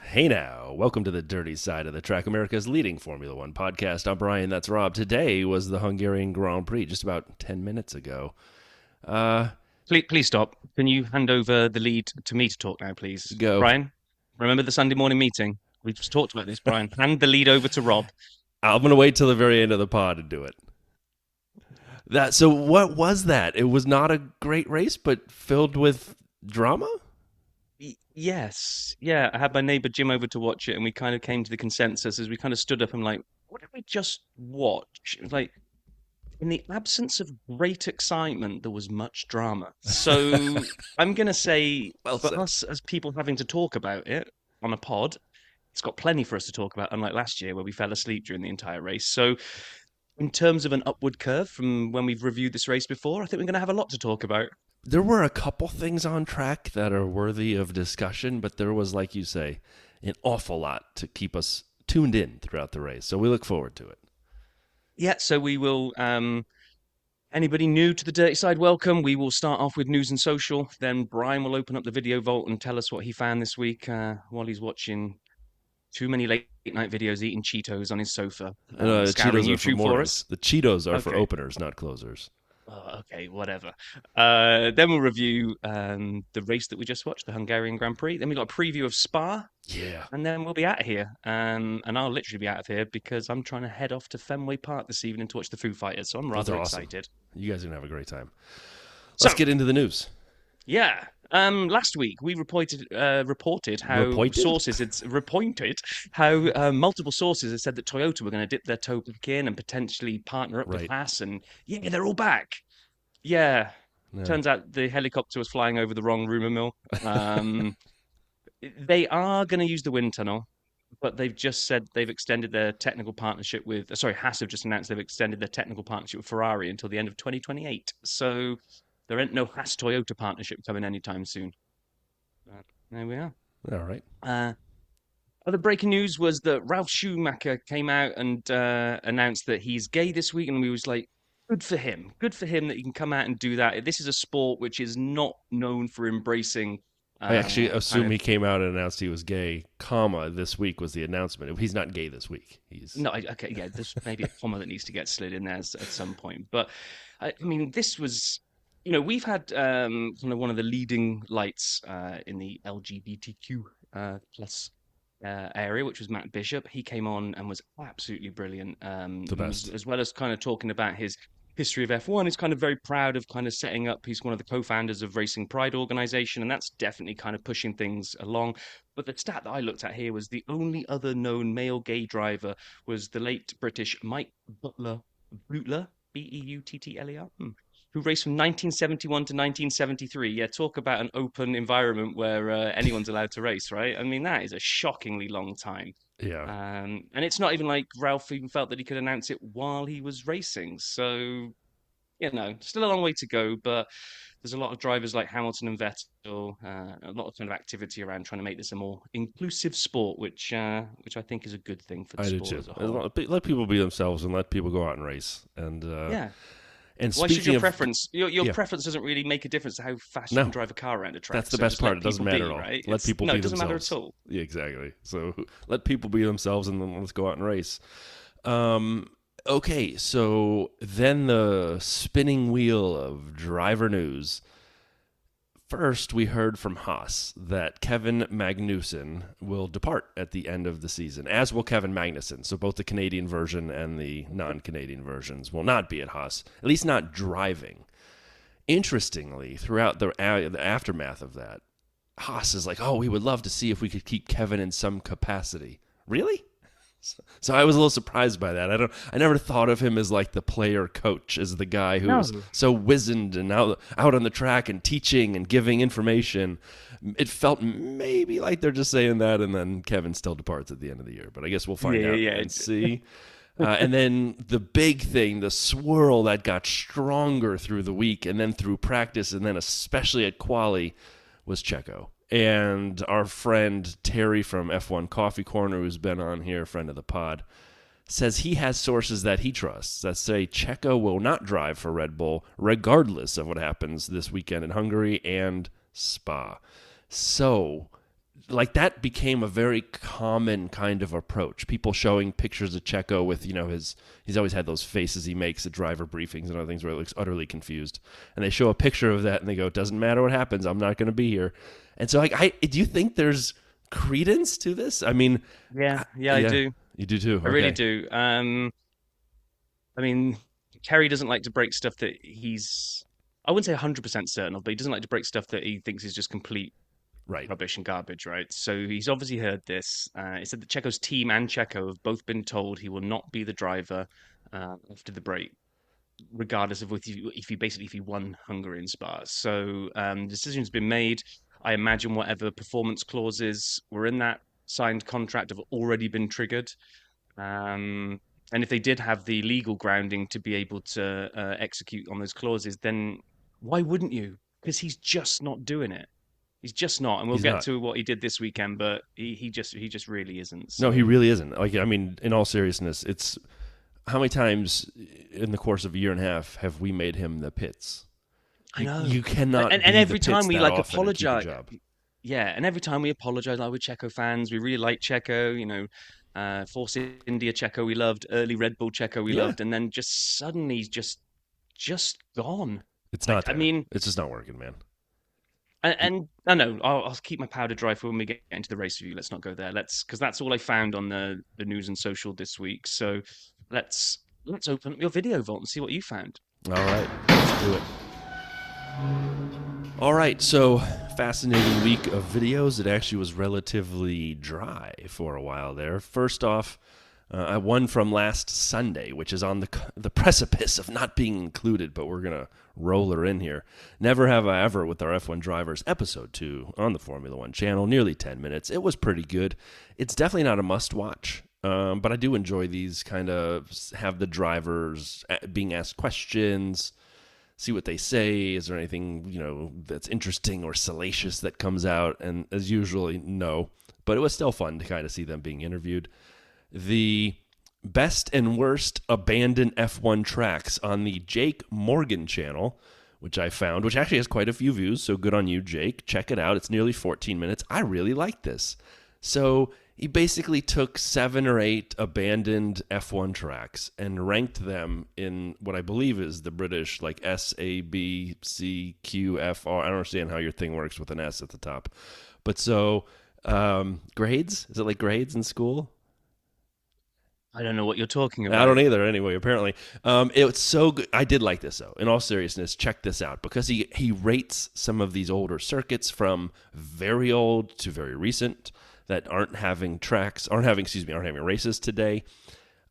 Hey now, welcome to the dirty side of the track, America's leading Formula One podcast. I'm Brian, that's Rob. Today was the Hungarian Grand Prix, just about 10 minutes ago. Please stop. Can you hand over the lead to me to talk now, please? Go. Brian, remember the Sunday morning meeting? We just talked about this, Brian. Hand the lead over to Rob. I'm going to wait till the very end of the pod to do it. So what was that? It was not a great race, but filled with drama? Yes. Yeah, I had my neighbor Jim over to watch it, and we kind of came to the consensus as we kind of stood up and like, what did we just watch? It was like, in the absence of great excitement, there was much drama. So I'm going to say, Well for said. us as people having to talk about it on a pod, it's got plenty for us to talk about, unlike last year where we fell asleep during the entire race. So, in terms of an upward curve from when we've reviewed this race before, I think we're going to have a lot to talk about. There were a couple things on track that are worthy of discussion, but there was, like you say, an awful lot to keep us tuned in throughout the race. So we look forward to it. Yeah, so we will. Anybody new to the Dirty Side, welcome. We will start off with news and social. Then Brian will open up the video vault and tell us what he found this week while he's watching too many late night videos eating Cheetos on his sofa, The scouring Cheetos are for YouTube for mornings. us. The Cheetos are for Okay. openers, not closers. Oh, okay, whatever. Then we'll review the race that we just watched, the Hungarian Grand Prix. Then we got a preview of Spa, Yeah. and then we'll be out of here. And I'll literally be out of here because I'm trying to head off to Fenway Park this evening to watch the Foo Fighters. So I'm Those rather are awesome. excited. You guys are going to have a great time. Let's So get into the news. yeah, last week we reported how Reported? sources it's reported how multiple sources had said that Toyota were going to dip their toe back in and potentially partner up with Right. Haas, and yeah, they're all back. Yeah, Yeah. turns out the helicopter was flying over the wrong rumor mill. Um, they are going to use the wind tunnel, but they've just said they've extended their technical partnership with. Sorry, Haas have just announced they've extended their technical partnership with Ferrari until the end of 2028. So there ain't no Haas Toyota partnership coming anytime soon. But there we are. All right. Uh, Other breaking news was that Ralph Schumacher came out and announced that he's gay this week, and we was like, good for him. Good for him that he can come out and do that. This is a sport which is not known for embracing I actually kind assume of. he came out and announced he was gay, comma, this week was the announcement. He's not gay this week. He's No, okay, yeah, there's maybe a comma that needs to get slid in there at some point. But I mean, this was, we've had kind of one of the leading lights in the LGBTQ plus area, which was Matt Bishop. He came on and was absolutely brilliant, the best. as well as kind of talking about his history of F1. He's kind of very proud of kind of setting up. He's one of the co-founders of Racing Pride organization, and that's definitely kind of pushing things along. But the stat that I looked at here was the only other known male gay driver was the late British Mike Butler, Beutler, who raced from 1971 to 1973. Yeah, talk about an open environment where anyone's allowed to race, right? I mean, that is a shockingly long time. Yeah. And it's not even like Ralph even felt that he could announce it while he was racing. So, still a long way to go, but there's a lot of drivers like Hamilton and Vettel, a lot of kind of activity around trying to make this a more inclusive sport, which I think is a good thing for the I do sport too. as a whole. Let people be themselves and let people go out and race. Yeah. And Why should speaking your of, preference your yeah, preference doesn't really make a difference to how fast you can no, drive a car around a track? that's the So best just part. let It doesn't people matter be, at all. right? Let people No, be it doesn't matter at themselves. all. Yeah, exactly. So let people be themselves and then let's go out and race. Okay, so then the spinning wheel of driver news. First, we heard from Haas that Kevin Magnussen will depart at the end of the season, as will Kevin Magnussen. So both the Canadian version and the non-Canadian versions will not be at Haas, at least not driving. Interestingly, throughout the aftermath of that, Haas is like, oh, we would love to see if we could keep Kevin in some capacity. Really? So I was a little surprised by that. I never thought of him as like the player coach, as the guy who No. was so wizened and out on the track and teaching and giving information. It felt maybe like they're just saying that, and then Kevin still departs at the end of the year. But I guess we'll find Yeah, out yeah, and see. And then the big thing, the swirl that got stronger through the week and then through practice and then especially at quali was Checo. And our friend Terry from F1 Coffee Corner, who's been on here, friend of the pod, says he has sources that he trusts that say Checo will not drive for Red Bull regardless of what happens this weekend in Hungary and Spa. So like that became a very common kind of approach. People showing pictures of Checo with, he's always had those faces he makes at driver briefings and other things where he looks utterly confused. And they show a picture of that and they go, it doesn't matter what happens, I'm not going to be here. And so do you think there's credence to this? I mean, Yeah, I do. You do too. I really do. I mean, Kerry doesn't like to break stuff that I wouldn't say 100% certain of, but he doesn't like to break stuff that he thinks is just complete Right. rubbish and garbage, right? So he's obviously heard this. He said that Checo's team and Checo have both been told he will not be the driver after the break, regardless of if he won Hungary in Spa. So the decision's been made. I imagine whatever performance clauses were in that signed contract have already been triggered. And if they did have the legal grounding to be able to execute on those clauses, then why wouldn't you? Because he's just not doing it. He's just not, and we'll get to what he did this weekend, but he just really isn't. So. No, he really isn't. Like, I mean, in all seriousness, it's how many times in the course of a year and a half have we made him the pits? I know you cannot. And every time we apologize. Yeah, and every time we apologize, like with Checo fans, we really like Checo. Force India Checo we loved, early Red Bull Checo we loved, and then just suddenly he's just gone. It's not. I mean, it's just not working, man. And I know I'll keep my powder dry for when we get into the race review. Let's not go there. Because that's all I found on the news and social this week. So let's open up your video vault and see what you found. All right, let's do it. All right, so fascinating week of videos. It actually was relatively dry for a while there. First off, one from last Sunday, which is on the precipice of not being included, but we're going to roll her in here. Never Have I Ever with our F1 Drivers, episode 2 on the Formula One channel, nearly 10 minutes. It was pretty good. It's definitely not a must-watch, but I do enjoy these kind of have the drivers being asked questions, see what they say. Is there anything, that's interesting or salacious that comes out? And as usually, no. But it was still fun to kind of see them being interviewed. The best and worst abandoned F1 tracks on the Jake Morgan channel, which I found, which actually has quite a few views, so good on you, Jake. Check it out. It's nearly 14 minutes. I really like this. So he basically took 7 or 8 abandoned F1 tracks and ranked them in what I believe is the British, like S, A, B, C, Q, F, R. I don't understand how your thing works with an S at the top. But so, grades? Is it like grades in school? I don't know what you're talking about. I don't either. Anyway, apparently, it's so good. I did like this though. In all seriousness, check this out because he rates some of these older circuits from very old to very recent that aren't having races today.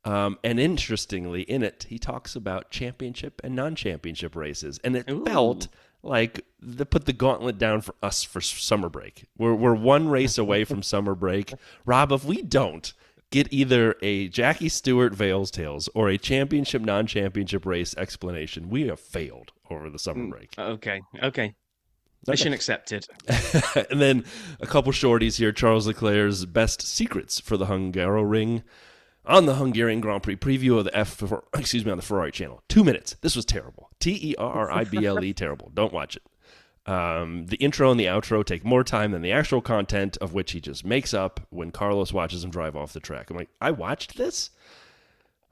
And interestingly, in it, he talks about championship and non-championship races, and it felt like they put the gauntlet down for us for summer break. We're one race away from summer break, Rob. If we don't get either a Jackie Stewart Vales Tales or a championship, non-championship race explanation, we have failed over the summer break. Okay. Mission accepted. And then a couple shorties here. Charles Leclerc's best secrets for the Hungaroring on the Hungarian Grand Prix preview of the on the Ferrari channel. 2 minutes. This was terrible. Terrible. Terrible. Don't watch it. The intro and the outro take more time than the actual content, of which he just makes up when Carlos watches him drive off the track. I'm like, I watched this?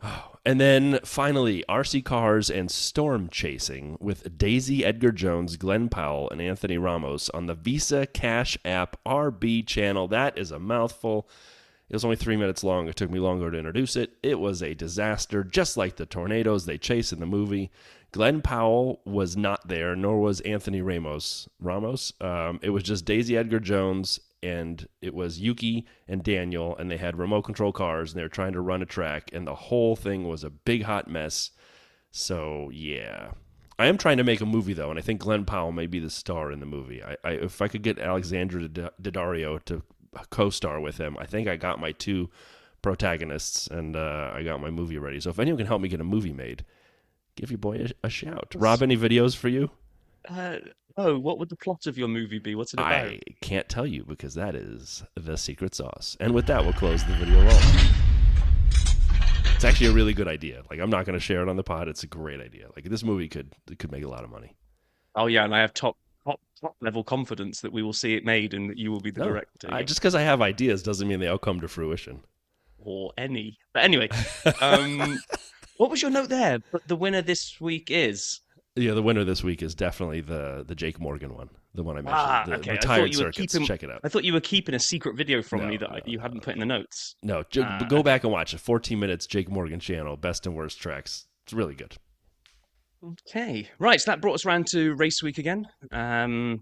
Oh. And then finally, RC Cars and Storm Chasing with Daisy Edgar Jones, Glenn Powell, and Anthony Ramos on the Visa Cash App RB channel. That is a mouthful. It was only 3 minutes long. It took me longer to introduce it. It was a disaster, just like the tornadoes they chase in the movie. Glenn Powell was not there, nor was Anthony Ramos. It was just Daisy Edgar Jones, and it was Yuki and Daniel, and they had remote control cars, and they were trying to run a track, and the whole thing was a big hot mess. So, yeah. I am trying to make a movie, though, and I think Glenn Powell may be the star in the movie. If I could get Alexandra Daddario to co-star with him, I think I got my 2 protagonists, and I got my movie ready. So if anyone can help me get a movie made, give your boy a shout. Rob, any videos for you? What would the plot of your movie be? What's it about? I can't tell you because that is the secret sauce. And with that, we'll close the video roll. It's actually a really good idea. Like, I'm not going to share it on the pod. It's a great idea. Like, this movie could make a lot of money. Oh yeah, and I have top top level confidence that we will see it made and that you will be the No, director. just because I have ideas doesn't mean they all come to fruition. Or any. But anyway, um, what was your note there? But the winner this week is. Yeah, the winner this week is definitely the Jake Morgan one, the one I mentioned, the Okay. retired circuits. Check it out. I thought you were keeping a secret video from me No, that you hadn't put in the notes. No, go back and watch it. 14 minutes, Jake Morgan channel, best and worst tracks. It's really good. Okay. Right. So that brought us around to race week again. And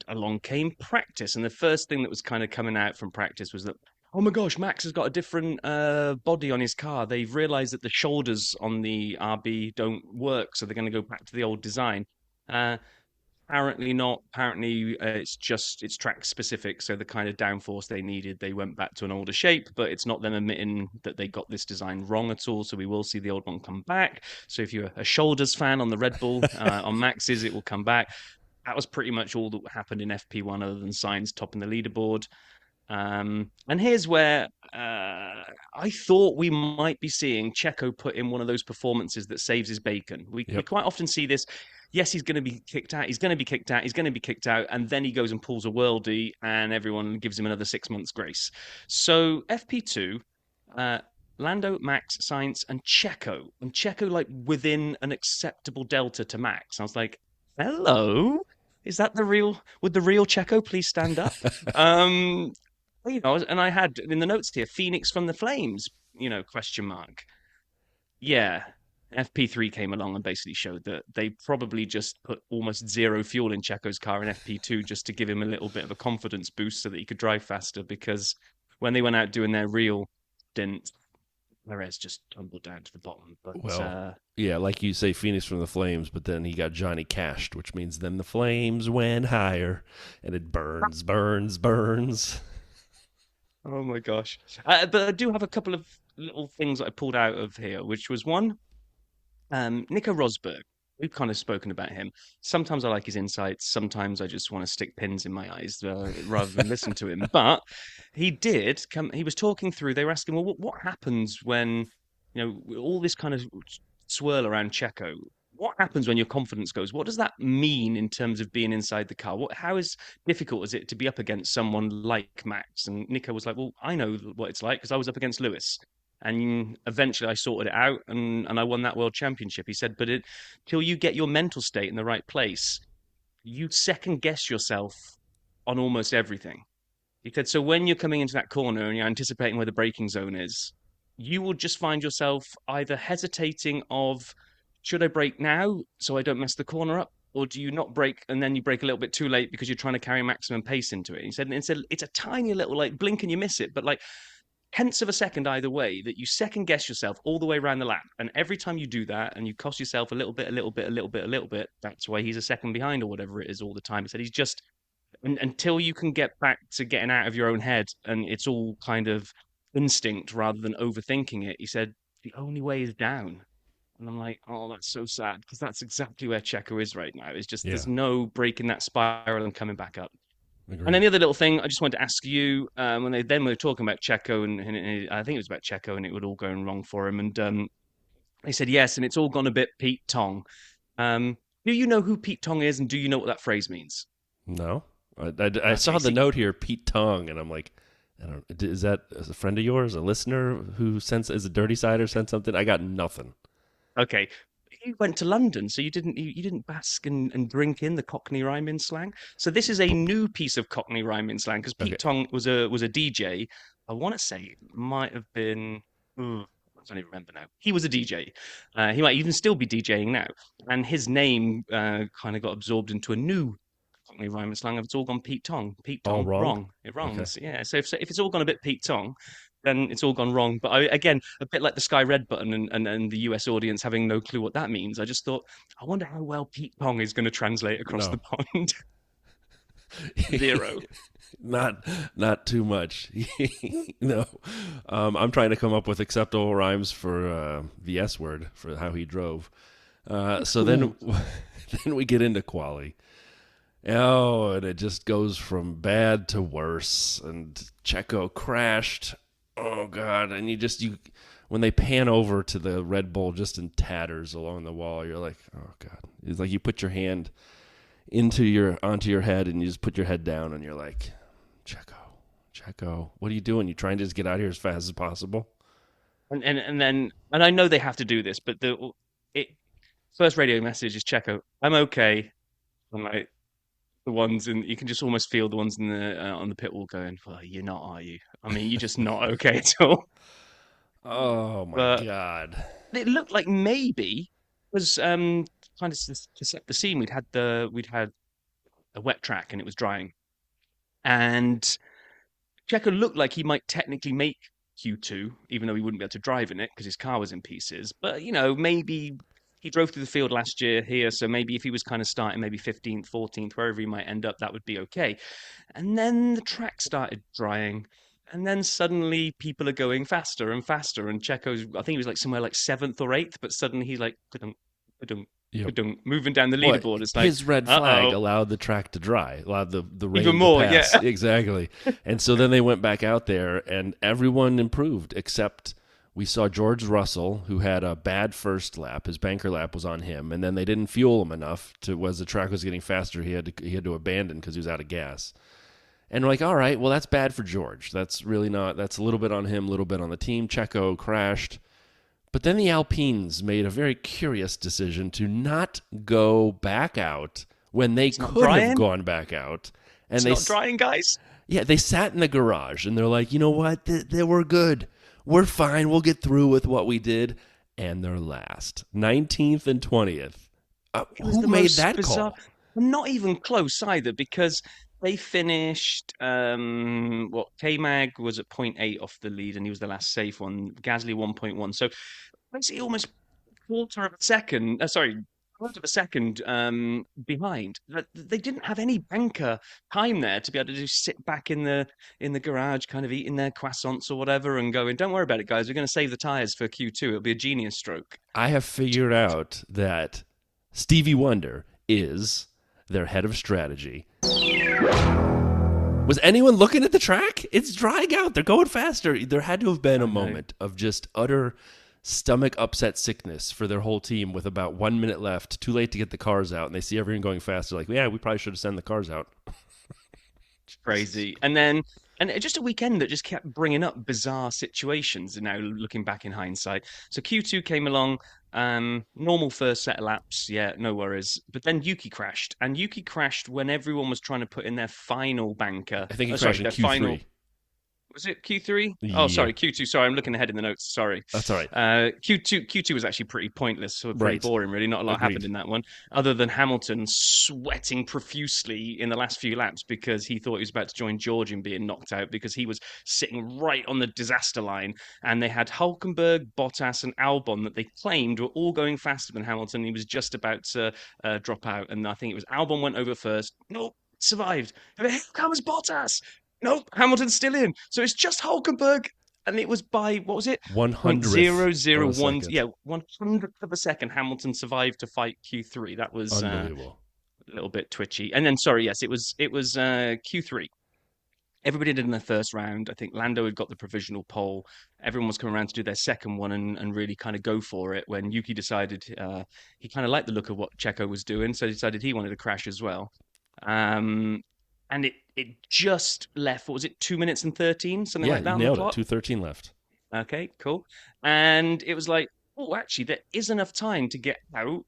along came practice. And the first thing that was kind of coming out from practice was that, oh my gosh, Max has got a different body on his car. They've realized that the shoulders on the RB don't work, so they're going to go back to the old design. Apparently not. Apparently it's track specific, so the kind of downforce they needed, they went back to an older shape, but it's not them admitting that they got this design wrong at all, so we will see the old one come back. So if you're a shoulders fan on the Red Bull, on Max's, it will come back. That was pretty much all that happened in FP1 other than Sainz topping the leaderboard. And here's where I thought we might be seeing Checo put in one of those performances that saves his bacon. We quite often see this. Yes, he's going to be kicked out. He's going to be kicked out. He's going to be kicked out. And then he goes and pulls a worldie and everyone gives him another 6 months grace. So FP2, Lando, Max, Sainz, and Checo. And Checo like within an acceptable delta to Max. I was like, hello? Is that would the real Checo please stand up? And I had in the notes here, Phoenix from the Flames, question mark. Yeah, FP3 came along and basically showed that they probably just put almost zero fuel in Checo's car in FP2 just to give him a little bit of a confidence boost so that he could drive faster, because when they went out doing their real stint, Perez just tumbled down to the bottom. But yeah, like you say, Phoenix from the Flames, but then he got Johnny cashed, which means then the flames went higher, and it burns, burns, burns. Oh my gosh! But I do have a couple of little things that I pulled out of here, which was one, Nico Rosberg. We've kind of spoken about him. Sometimes I like his insights. Sometimes I just want to stick pins in my eyes rather than listen to him. But he did come. He was talking through. They were asking, well, what happens when all this kind of swirl around Checo? What happens when your confidence goes? What does that mean in terms of being inside the car? How difficult is it to be up against someone like Max? And Nico was like, well, I know what it's like because I was up against Lewis. And eventually I sorted it out and I won that world championship. He said, but till you get your mental state in the right place, you second guess yourself on almost everything. He said, so when you're coming into that corner and you're anticipating where the braking zone is, you will just find yourself either hesitating of, should I brake now so I don't mess the corner up? Or do you not brake and then you brake a little bit too late because you're trying to carry maximum pace into it? He said it's a tiny little like blink and you miss it, but like tenths of a second either way that you second guess yourself all the way around the lap. And every time you do that and you cost yourself a little bit, that's why he's a second behind or whatever it is all the time. He said he's just, until you can get back to getting out of your own head and it's all kind of instinct rather than overthinking it, he said the only way is down. And I'm like, oh, that's so sad because that's exactly where Checo is right now. It's just there's no breaking that spiral and coming back up. Agreed. And then the other little thing I just wanted to ask you, when they were talking about Checo, and I think it was about Checo, and it was all going wrong for him, and they said yes, and it's all gone a bit Pete Tong. Do you know who Pete Tong is, and do you know what that phrase means? No, I saw the note here, Pete Tong, and I'm like, is that a friend of yours, a listener who is a dirty sider sent something? I got nothing. Okay. You went to London, so you didn't bask and drink in the Cockney rhyming slang. So this is a new piece of Cockney rhyming slang because Pete Tong was a DJ. I want to say it might have been. I don't even remember now. He was a DJ. He might even still be DJing now, and his name kind of got absorbed into a new Cockney rhyming slang. It's all gone Pete Tong. Pete Tong, wrong. It wrongs. Okay. Yeah. So if it's all gone a bit Pete Tong, then it's all gone wrong. But again, a bit like the Sky Red button and the US audience having no clue what that means. I just thought, I wonder how well Pete Tong is going to translate across the pond. 0. Not too much. No. I'm trying to come up with acceptable rhymes for the S word for how he drove. So then we get into quali. Oh, and it just goes from bad to worse. And Checo crashed. Oh God! And you when they pan over to the Red Bull just in tatters along the wall, you're like, oh God! It's like you put your hand onto your head, and you just put your head down, and you're like, Checo, what are you doing? You trying to just get out of here as fast as possible? And I know they have to do this, but the it first radio message is Checo, I'm okay. And like the ones in, you can just almost feel the ones in the on the pit wall going, well, you're not, are you? I mean, you're just not okay at all. Oh my But god! it looked like maybe was kind of to set the scene. We'd had a wet track and it was drying, and Checo looked like he might technically make Q2, even though he wouldn't be able to drive in it because his car was in pieces. But, maybe he drove through the field last year here, so maybe if he was kind of starting maybe 15th, 14th, wherever he might end up, that would be okay. And then the track started drying. And then suddenly people are going faster and faster. And Checo's, I think he was like somewhere like seventh or eighth, but suddenly he's like, ka-dunk, Yep. moving down the Well, leaderboard. It's like, his red flag allowed the track to dry, allowed the rain even more, to pass. yeah. Exactly. And so then they went back out there, and everyone improved except we saw George Russell, who had a bad first lap. His banker lap was on him, and then they didn't fuel him enough to. As the track was getting faster, he had to abandon because he was out of gas. And we're like, all right, well, that's bad for George. That's really not. That's a little bit on him, a little bit on the team. Checo crashed. But then the Alpines made a very curious decision to not go back out when they could have gone back out. And it's not drying, guys. Yeah, they sat in the garage, and they're like, you know what? We're good. We're fine. We'll get through with what we did. And they're last. 19th and 20th. Who made that bizarre call? Not even close either, because they finished, K-Mag was at 0.8 off the lead, and he was the last safe one. Gasly 1.1. So basically almost quarter of a second behind. They didn't have any banker time there to be able to just sit back in the garage, kind of eating their croissants or whatever, and going, don't worry about it, guys. We're going to save the tires for Q2. It'll be a genius stroke. I have figured out that Stevie Wonder is their head of strategy. Was anyone looking at the track? It's drying out. They're going faster. There had to have been a moment of just utter stomach upset sickness for their whole team with about 1 minute left. Too late to get the cars out, and they see everyone going faster. Like, yeah, we probably should have sent the cars out. Crazy. And just a weekend that just kept bringing up bizarre situations. And now looking back in hindsight, so Q2 came along. Normal first set of laps, yeah, no worries. But then Yuki crashed, and Yuki crashed when everyone was trying to put in their final banker. I think he crashed in Q3. Was it Q3? Yeah. Oh, sorry, Q2. Sorry, I'm looking ahead in the notes. Sorry. That's all right. Q2 was actually pretty pointless, so pretty boring, really. Not a lot happened in that one, other than Hamilton sweating profusely in the last few laps because he thought he was about to join George in being knocked out because he was sitting right on the disaster line, and they had Hülkenberg, Bottas, and Albon that they claimed were all going faster than Hamilton. He was just about to drop out, and I think it was Albon went over first. Nope, survived. Here comes Bottas. Nope, Hamilton's still in. So it's just Hülkenberg. And it was by, what was it? 100th. Yeah, 100th of a second Hamilton survived to fight Q3. That was unbelievable. A little bit twitchy. And then, sorry, yes, it was Q3. Everybody did in their first round. I think Lando had got the provisional pole. Everyone was coming around to do their second one and really kind of go for it when Yuki decided he kind of liked the look of what Checo was doing, so he decided he wanted to crash as well. And it just left, what was it, 2 minutes and 13? Something like that? Yeah, nailed it. 2:13 left. Okay, cool. And it was like, oh, actually, there is enough time to get out,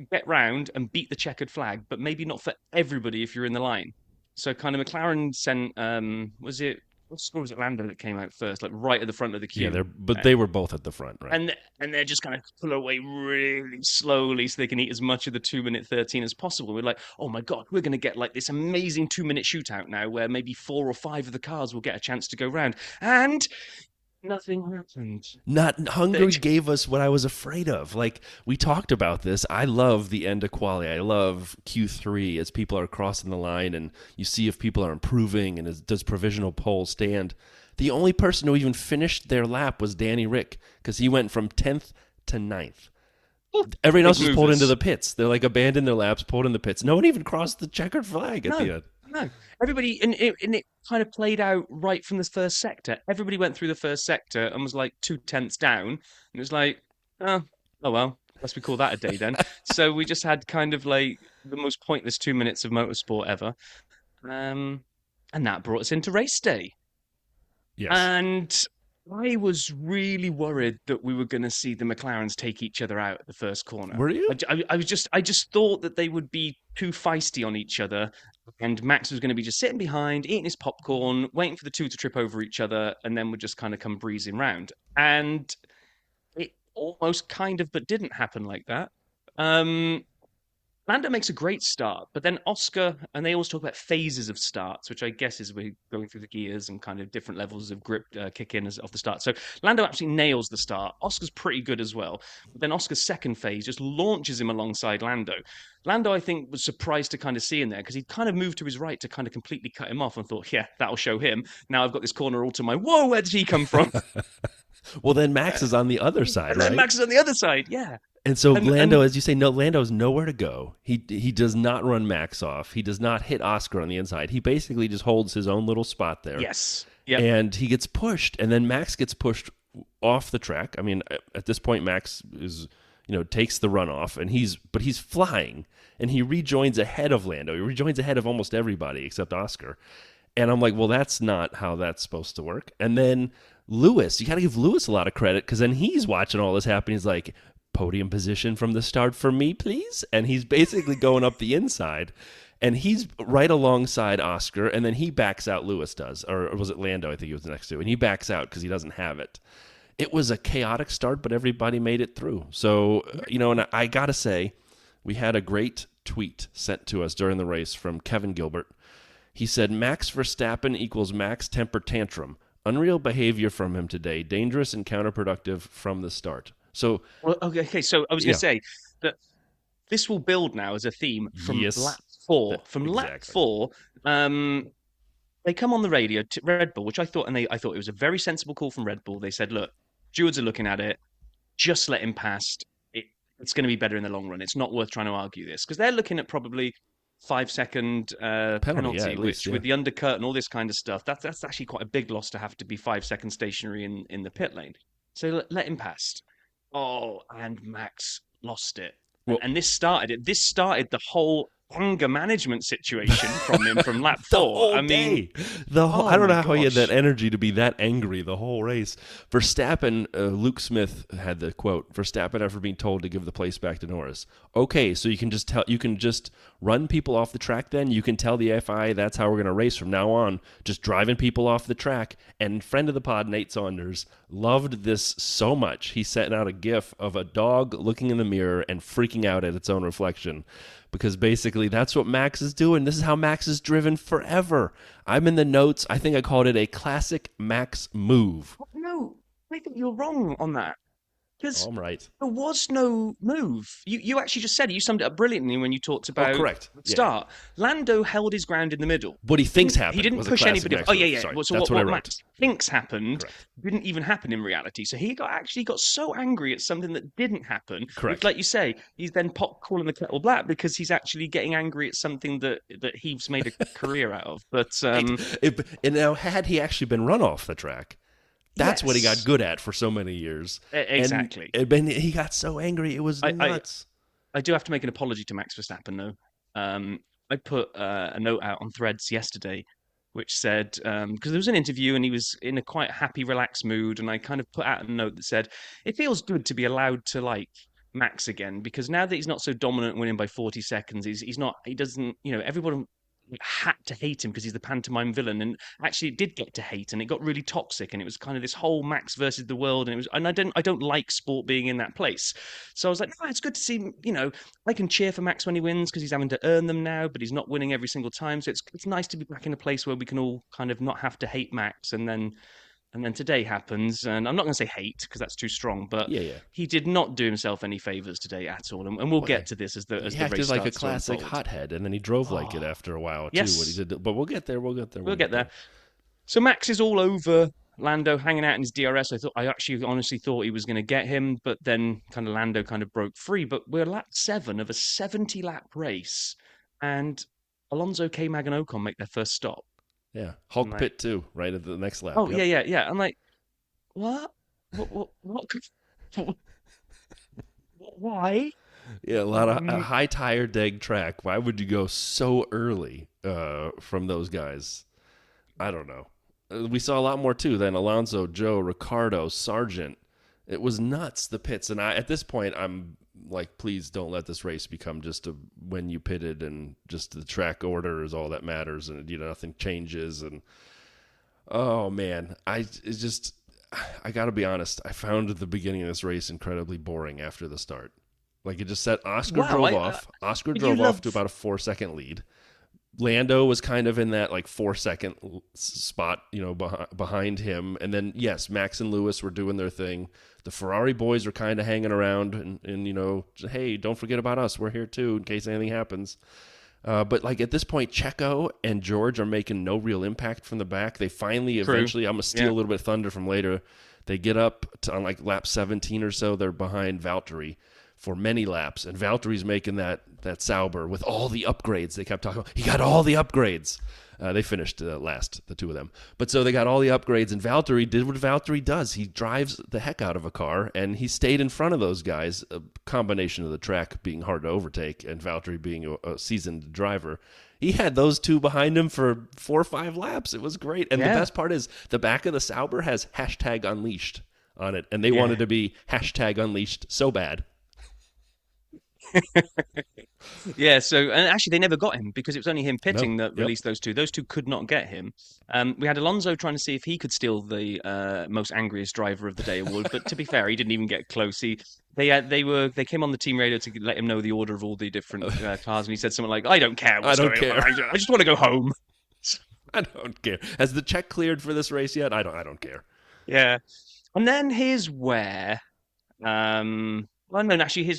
get round, and beat the checkered flag, but maybe not for everybody if you're in the line. So kind of McLaren sent, what score was it, Lando that came out first, like right at the front of the queue? Yeah, they were both at the front, right? And they're just kind of pull away really slowly so they can eat as much of the 2 minute 13 as possible. We're like, oh my God, we're going to get like this amazing 2 minute shootout now where maybe 4 or 5 of the cars will get a chance to go round. And nothing happened. Hungary gave us what I was afraid of. Like, we talked about this. I love the end of quali. I love Q3 as people are crossing the line and you see if people are improving and does provisional pole stand. The only person who even finished their lap was Danny Rick because he went from 10th to 9th. Everyone else was pulled into the pits. They're like abandoned their laps, pulled in the pits. No one even crossed the checkered flag at the end. No, everybody, and it kind of played out right from the first sector. Everybody went through the first sector and was like 2/10 down, and it was like, oh well, guess we call that a day then. So we just had kind of like the most pointless 2 minutes of motorsport ever. And that brought us into race day. Yes. And I was really worried that we were going to see the McLarens take each other out at the first corner. Were you? I just thought that they would be too feisty on each other, and Max was going to be just sitting behind, eating his popcorn, waiting for the two to trip over each other, and then would just kind of come breezing round. And it almost kind of, but didn't happen like that. Lando makes a great start, but then Oscar, and they always talk about phases of starts, which I guess is we're going through the gears and kind of different levels of grip kick in off the start. So Lando absolutely nails the start. Oscar's pretty good as well. But then Oscar's second phase just launches him alongside Lando. Lando, I think, was surprised to kind of see him there because he kind of moved to his right to kind of completely cut him off and thought, yeah, that'll show him. Now I've got this corner all to my, whoa, where did he come from? Well, then Max is on the other side, And then right? Max is on the other side, yeah. And so Lando, And as you say, no, Lando's nowhere to go. He does not run Max off. He does not hit Oscar on the inside. He basically just holds his own little spot there. yes, yeah. And he gets pushed, and then Max gets pushed off the track. I mean, at this point, Max is, takes the runoff, and he's flying, and he rejoins ahead of Lando. He rejoins ahead of almost everybody except Oscar. And I'm like, well, that's not how that's supposed to work. And then Lewis, you got to give Lewis a lot of credit because then he's watching all this happen. He's like, podium position from the start for me, please. And he's basically going up the inside. And he's right alongside Oscar, and then he backs out. Lewis does, or was it Lando? I think he was next to, and he backs out because he doesn't have it. It was a chaotic start, but everybody made it through. So and I gotta say, we had a great tweet sent to us during the race from Kevin Gilbert. He said, "Max Verstappen equals Max temper tantrum. Unreal behavior from him today. Dangerous and counterproductive from the start." So, well, okay. So I was going to say that this will build now as a theme from yes, lap four. exactly. Lap four, they come on the radio to Red Bull, which I thought it was a very sensible call from Red Bull. They said, "Look, stewards are looking at it. Just let him past. It's going to be better in the long run. It's not worth trying to argue this because they're looking at probably 5 second penalty, at least, with the undercut and all this kind of stuff. That's actually quite a big loss to have to be 5 seconds stationary in the pit lane. So let him past." Oh, and Max lost it. Well, And this started it. This started the whole anger management situation from him from lap the 4. whole I mean, day. I don't know how he had that gosh. energy to be that angry the whole race. Verstappen, Luke Smith had the quote, Verstappen after being told to give the place back to Norris. Okay, so you can just run people off the track then? You can tell the FIA that's how we're going to race from now on, just driving people off the track. And friend of the pod, Nate Saunders, loved this so much. He sent out a gif of a dog looking in the mirror and freaking out at its own reflection. Because basically that's what Max is doing. This is how Max is driven forever. I'm in the notes. I think I called it a classic Max move. No, I think you're wrong on that. Because I'm right. there was no move. You actually just said it. You summed it up brilliantly when you talked about correct. the start. Lando held his ground in the middle. What he thinks happened. He didn't was a push classic anybody. Max Oh, move. yeah. Sorry, So that's what I wrote. Max thinks happened Correct. didn't even happen in reality. So he actually got so angry at something that didn't happen. Correct. Which, like you say, he's then calling the kettle black because he's actually getting angry at something that he's made a career out of. But and now, had he actually been run off the track, that's what he got good at for so many years. Exactly. And he got so angry, it was nuts. I do have to make an apology to Max Verstappen, though. I put a note out on Threads yesterday, which said, because there was an interview and he was in a quite happy, relaxed mood, and I kind of put out a note that said, it feels good to be allowed to like Max again, because now that he's not so dominant, winning by 40 seconds, he doesn't, everyone had to hate him because he's the pantomime villain, and actually it did get to hate, and it got really toxic, and it was kind of this whole Max versus the world, and I don't like sport being in that place. So I was like, no, it's good to see, I can cheer for Max when he wins because he's having to earn them now, but he's not winning every single time. So it's nice to be back in a place where we can all kind of not have to hate Max. And then today happens, and I'm not going to say hate because that's too strong, but he did not do himself any favors today at all, and we'll get to this as the he race acted like a starts classic hothead, and then he drove like it after a while too. Yes. What he did, but we'll get there. We'll get there. So Max is all over Lando, hanging out in his DRS. I actually honestly thought he was going to get him, but then kind of Lando kind of broke free. But we're lap 7 of a 70-lap race, and Alonso, K-Mag, and Ocon make their first stop. Yeah, Hulk like, pit too, right at the next lap. Oh yeah. I'm like, what? Why? Yeah, a lot of a high tire deg track. Why would you go so early from those guys? I don't know. We saw a lot more too than Alonso, Joe, Ricardo, Sargent. It was nuts, the pits. And at this point, I'm like, please don't let this race become just a when you pitted and just the track order is all that matters and nothing changes. And oh man, I got to be honest. I found the beginning of this race incredibly boring after the start. Like it just said Oscar Wow, drove off. Oscar but drove off to about a 4-second lead. Lando was kind of in that like 4-second spot, behind him. And then, yes, Max and Lewis were doing their thing. The Ferrari boys were kind of hanging around and hey, don't forget about us. We're here too in case anything happens. But like at this point, Checo and George are making no real impact from the back. They finally, eventually, I'm going to steal a little bit of thunder from later. They get up on like lap 17 or so. They're behind Valtteri for many laps, and Valtteri's making that Sauber with all the upgrades. They kept talking about, he got all the upgrades. They finished last, the two of them. But so they got all the upgrades, and Valtteri did what Valtteri does. He drives the heck out of a car, and he stayed in front of those guys, a combination of the track being hard to overtake and Valtteri being a seasoned driver. He had those two behind him for 4 or 5 laps. It was great. And the best part is the back of the Sauber has #unleashed on it, and they wanted to be #unleashed so bad. Yeah, so and actually they never got him because it was only him pitting that released those two. Those two could not get him. We had Alonso trying to see if he could steal the most angriest driver of the day award, but to be fair, he didn't even get close. They came on the team radio to let him know the order of all the different cars, and he said something like, "I don't care. I don't care. I just want to go home. I don't care. Has the check cleared for this race yet? I don't care." Yeah, and then here's where. Well, no, actually,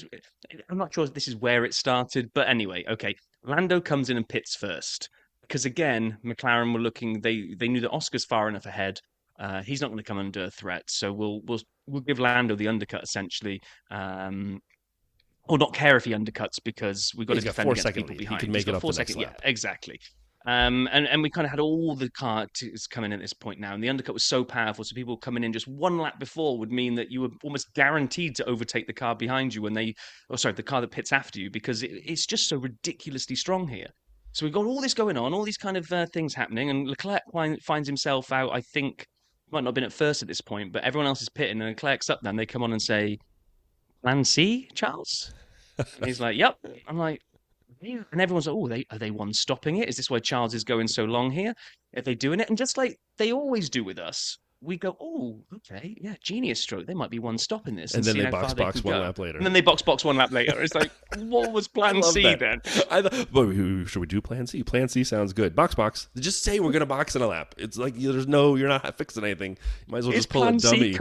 I'm not sure if this is where it started, but anyway, okay. Lando comes in and pits first because again, McLaren were looking. They knew that Oscar's far enough ahead. He's not going to come under threat, so we'll give Lando the undercut essentially, or not care if he undercuts because we've got to defend against people behind. He can make it up the next lap. Yeah, exactly. And we kind of had all the cars coming in at this point now, and the undercut was so powerful. So people coming in just one lap before would mean that you were almost guaranteed to overtake the car behind you the car that pits after you, because it's just so ridiculously strong here. So we've got all this going on, all these kind of things happening, and Leclerc finds himself out. I think might not have been at first at this point, but everyone else is pitting, and Leclerc's up. Then they come on and say, "Plan C, Charles." And he's like, "Yep." I'm like. And everyone's like, "Oh, are they one stopping it? Is this why Charles is going so long here? Are they doing it?" And just like they always do with us, we go, "Oh, okay, yeah, genius stroke. They might be one stopping this." And then they box 1 lap later. And then they box 1 lap later. It's like, what was Plan C then? Should we do Plan C? Plan C sounds good. Box. Just say we're gonna box in a lap. It's like you're not fixing anything. You might as well just pull a dummy.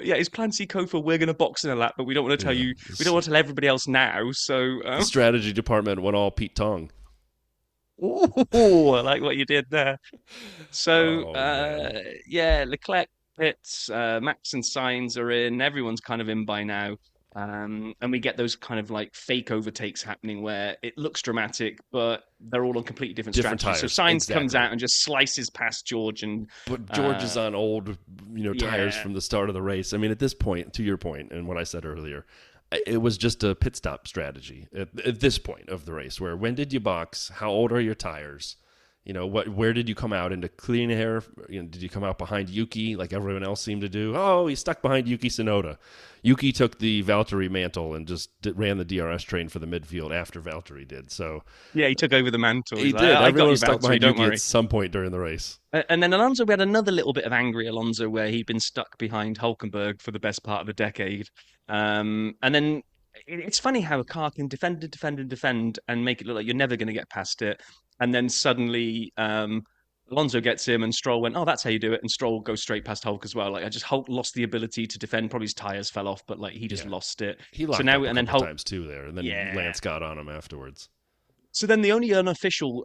Is Plan C code for we're gonna box in a lap, but we don't want to tell you. We don't want to tell everybody else now. So the strategy department went all Pete Tong. Oh, I like what you did there. So, Leclerc pits, Max and Sainz are in. Everyone's kind of in by now. And we get those kind of like fake overtakes happening where it looks dramatic, but they're all on completely different strategies. Tires. So Sainz comes out and just slices past George. But George is on old, tires from the start of the race. I mean, at this point, to your point and what I said earlier, it was just a pit stop strategy at this point of the race, where when did you box? How old are your tires? Where did you come out into clean air? Did you come out behind Yuki like everyone else seemed to do? Oh, he stuck behind Yuki Tsunoda. Yuki took the Valtteri mantle and just ran the DRS train for the midfield after Valtteri did. So yeah, he took over the mantle. He did. Everyone was stuck behind Yuki at some point during the race. And then Alonso, we had another little bit of angry Alonso where he'd been stuck behind Hulkenberg for the best part of a decade. And then it's funny how a car can defend and make it look like you're never going to get past it. And then suddenly Alonso gets him and Stroll went, "Oh, that's how you do it." And Stroll goes straight past Hulk as well. Like, Hulk lost the ability to defend. Probably his tires fell off, but like he just lost it. He locked up a couple times too there. And then Lance got on him afterwards. So then the only unofficial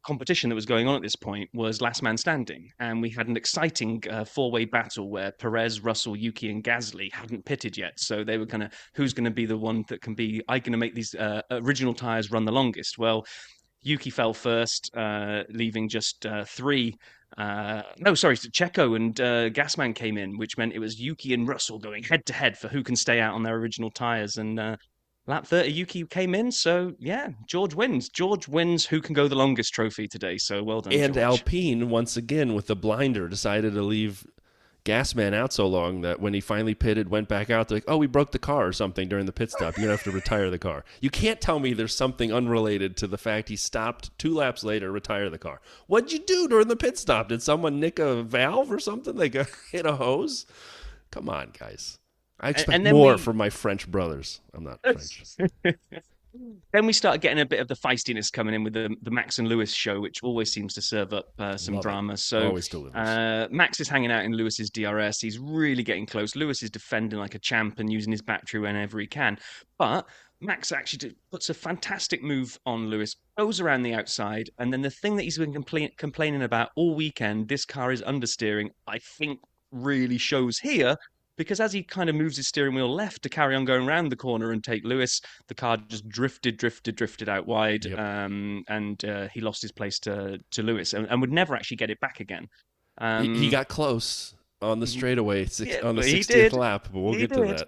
competition that was going on at this point was last man standing. And we had an exciting four-way battle where Perez, Russell, Yuki and Gasly hadn't pitted yet. So they were kind of, who's going to be the one that can be, I'm going to make these original tyres run the longest? Well, Yuki fell first, leaving just 3. Checo and Gasman came in, which meant it was Yuki and Russell going head-to-head for who can stay out on their original tyres. And Lap 30, Yuki came in. So, yeah, George wins. George wins who can go the longest trophy today. So, well done, And George. Alpine, once again, with the blinder, decided to leave Gasman out so long that when he finally pitted, went back out, they're like, oh, we broke the car or something during the pit stop. You're going to have to retire the car. You can't tell me there's something unrelated to the fact he stopped 2 laps later, retire the car. What'd you do during the pit stop? Did someone nick a valve or something? Like hit a hose? Come on, guys. I expect more from my French brothers. I'm not French. Then we started getting a bit of the feistiness coming in with the Max and Lewis show, which always seems to serve up some Love drama. it. So always delivers. Max is hanging out in Lewis's DRS. He's really getting close. Lewis is defending like a champ and using his battery whenever he can. But Max actually puts a fantastic move on Lewis, goes around the outside, and then the thing that he's been complaining about all weekend, this car is understeering, I think really shows here. Because as he kind of moves his steering wheel left to carry on going around the corner and take Lewis, the car just drifted out wide, Yep. and he lost his place to Lewis and would never actually get it back again. He got close on the straightaway on the 60th did. lap, but we'll get to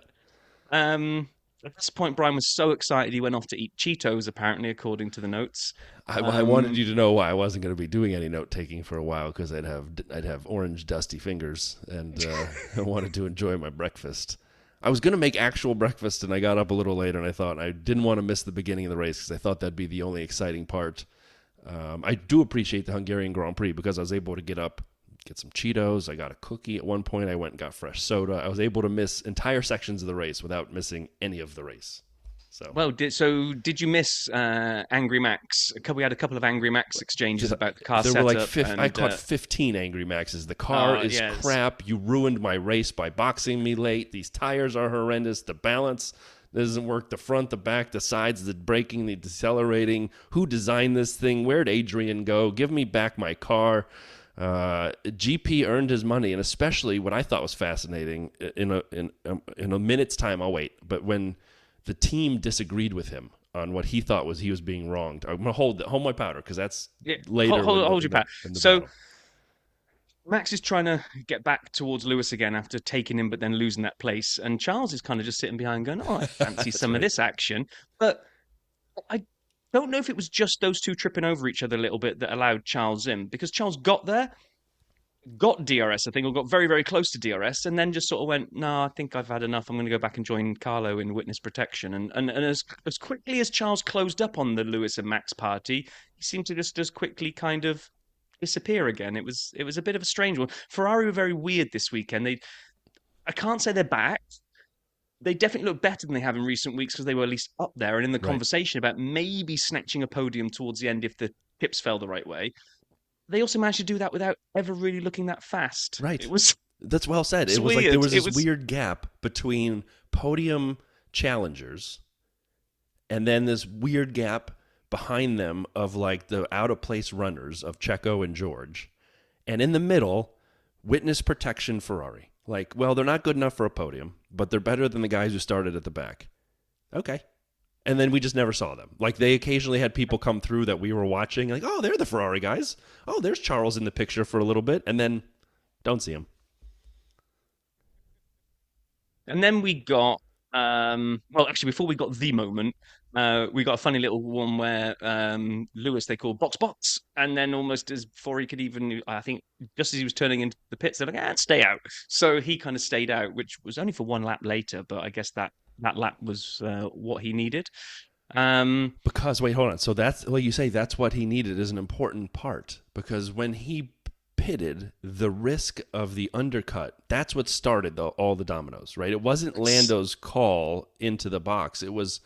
that. At this point, Brian was so excited he went off to eat Cheetos, apparently, according to the notes. I wanted you to know why I wasn't going to be doing any note taking for a while because I'd have orange dusty fingers and I wanted to enjoy my breakfast. I was going to make actual breakfast and I got up a little later and I thought I didn't want to miss the beginning of the race because I thought that'd be the only exciting part. I do appreciate the Hungarian Grand Prix because I was able to get up, get some Cheetos. I got a cookie. At one point, I went and got fresh soda. I was able to miss entire sections of the race without missing any of the race. Did you miss Angry Max? We had a couple of Angry Max exchanges about the car setup. There were I caught 15 Angry Maxes. The car is crap. You ruined my race by boxing me late. These tires are horrendous. The balance doesn't work. The front, the back, the sides, the braking, the decelerating. Who designed this thing? Where'd Adrian go? Give me back my car. GP earned his money, and especially what I thought was fascinating in a minute's time. I'll wait, but when the team disagreed with him on what he thought was he was being wronged, I'm gonna hold my powder because that's later. Hold your powder. So battle. Max is trying to get back towards Lewis again after taking him, but then losing that place, and Charles is kind of just sitting behind, going, "Oh, I fancy some of this action," but I don't know if it was just those two tripping over each other a little bit that allowed Charles in, because Charles got there, got DRS, I think, or got very, very close to DRS, and then just sort of went, no, I think I've had enough. I'm going to go back and join Carlo in witness protection. And as quickly as Charles closed up on the Lewis and Max party, he seemed to just as quickly kind of disappear again. It was a bit of a strange one. Ferrari were very weird this weekend. I can't say they're back. They definitely look better than they have in recent weeks because they were at least up there and in the conversation about maybe snatching a podium towards the end if the tips fell the right way. They also managed to do that without ever really looking that fast. Right. That's well said. It was weird. Like there was this weird gap between podium challengers and then this weird gap behind them of like the out-of-place runners of Checo and George. And in the middle, witness protection Ferrari. Like, well, they're not good enough for a podium, but they're better than the guys who started at the back. Okay. And then we just never saw them. Like, they occasionally had people come through that we were watching, like, oh, they're the Ferrari guys. Oh, there's Charles in the picture for a little bit, and then don't see him. And then we got, before we got the moment, we got a funny little one where Lewis, they called box, and then almost as before he could even, I think, just as he was turning into the pits, they're like, stay out. So he kind of stayed out, which was only for one lap later, but I guess that lap was what he needed. Because, wait, hold on. So that's, like you say, that's what he needed is an important part. Because when he pitted, the risk of the undercut, that's what started all the dominoes, right? It wasn't Lando's call into the box. It was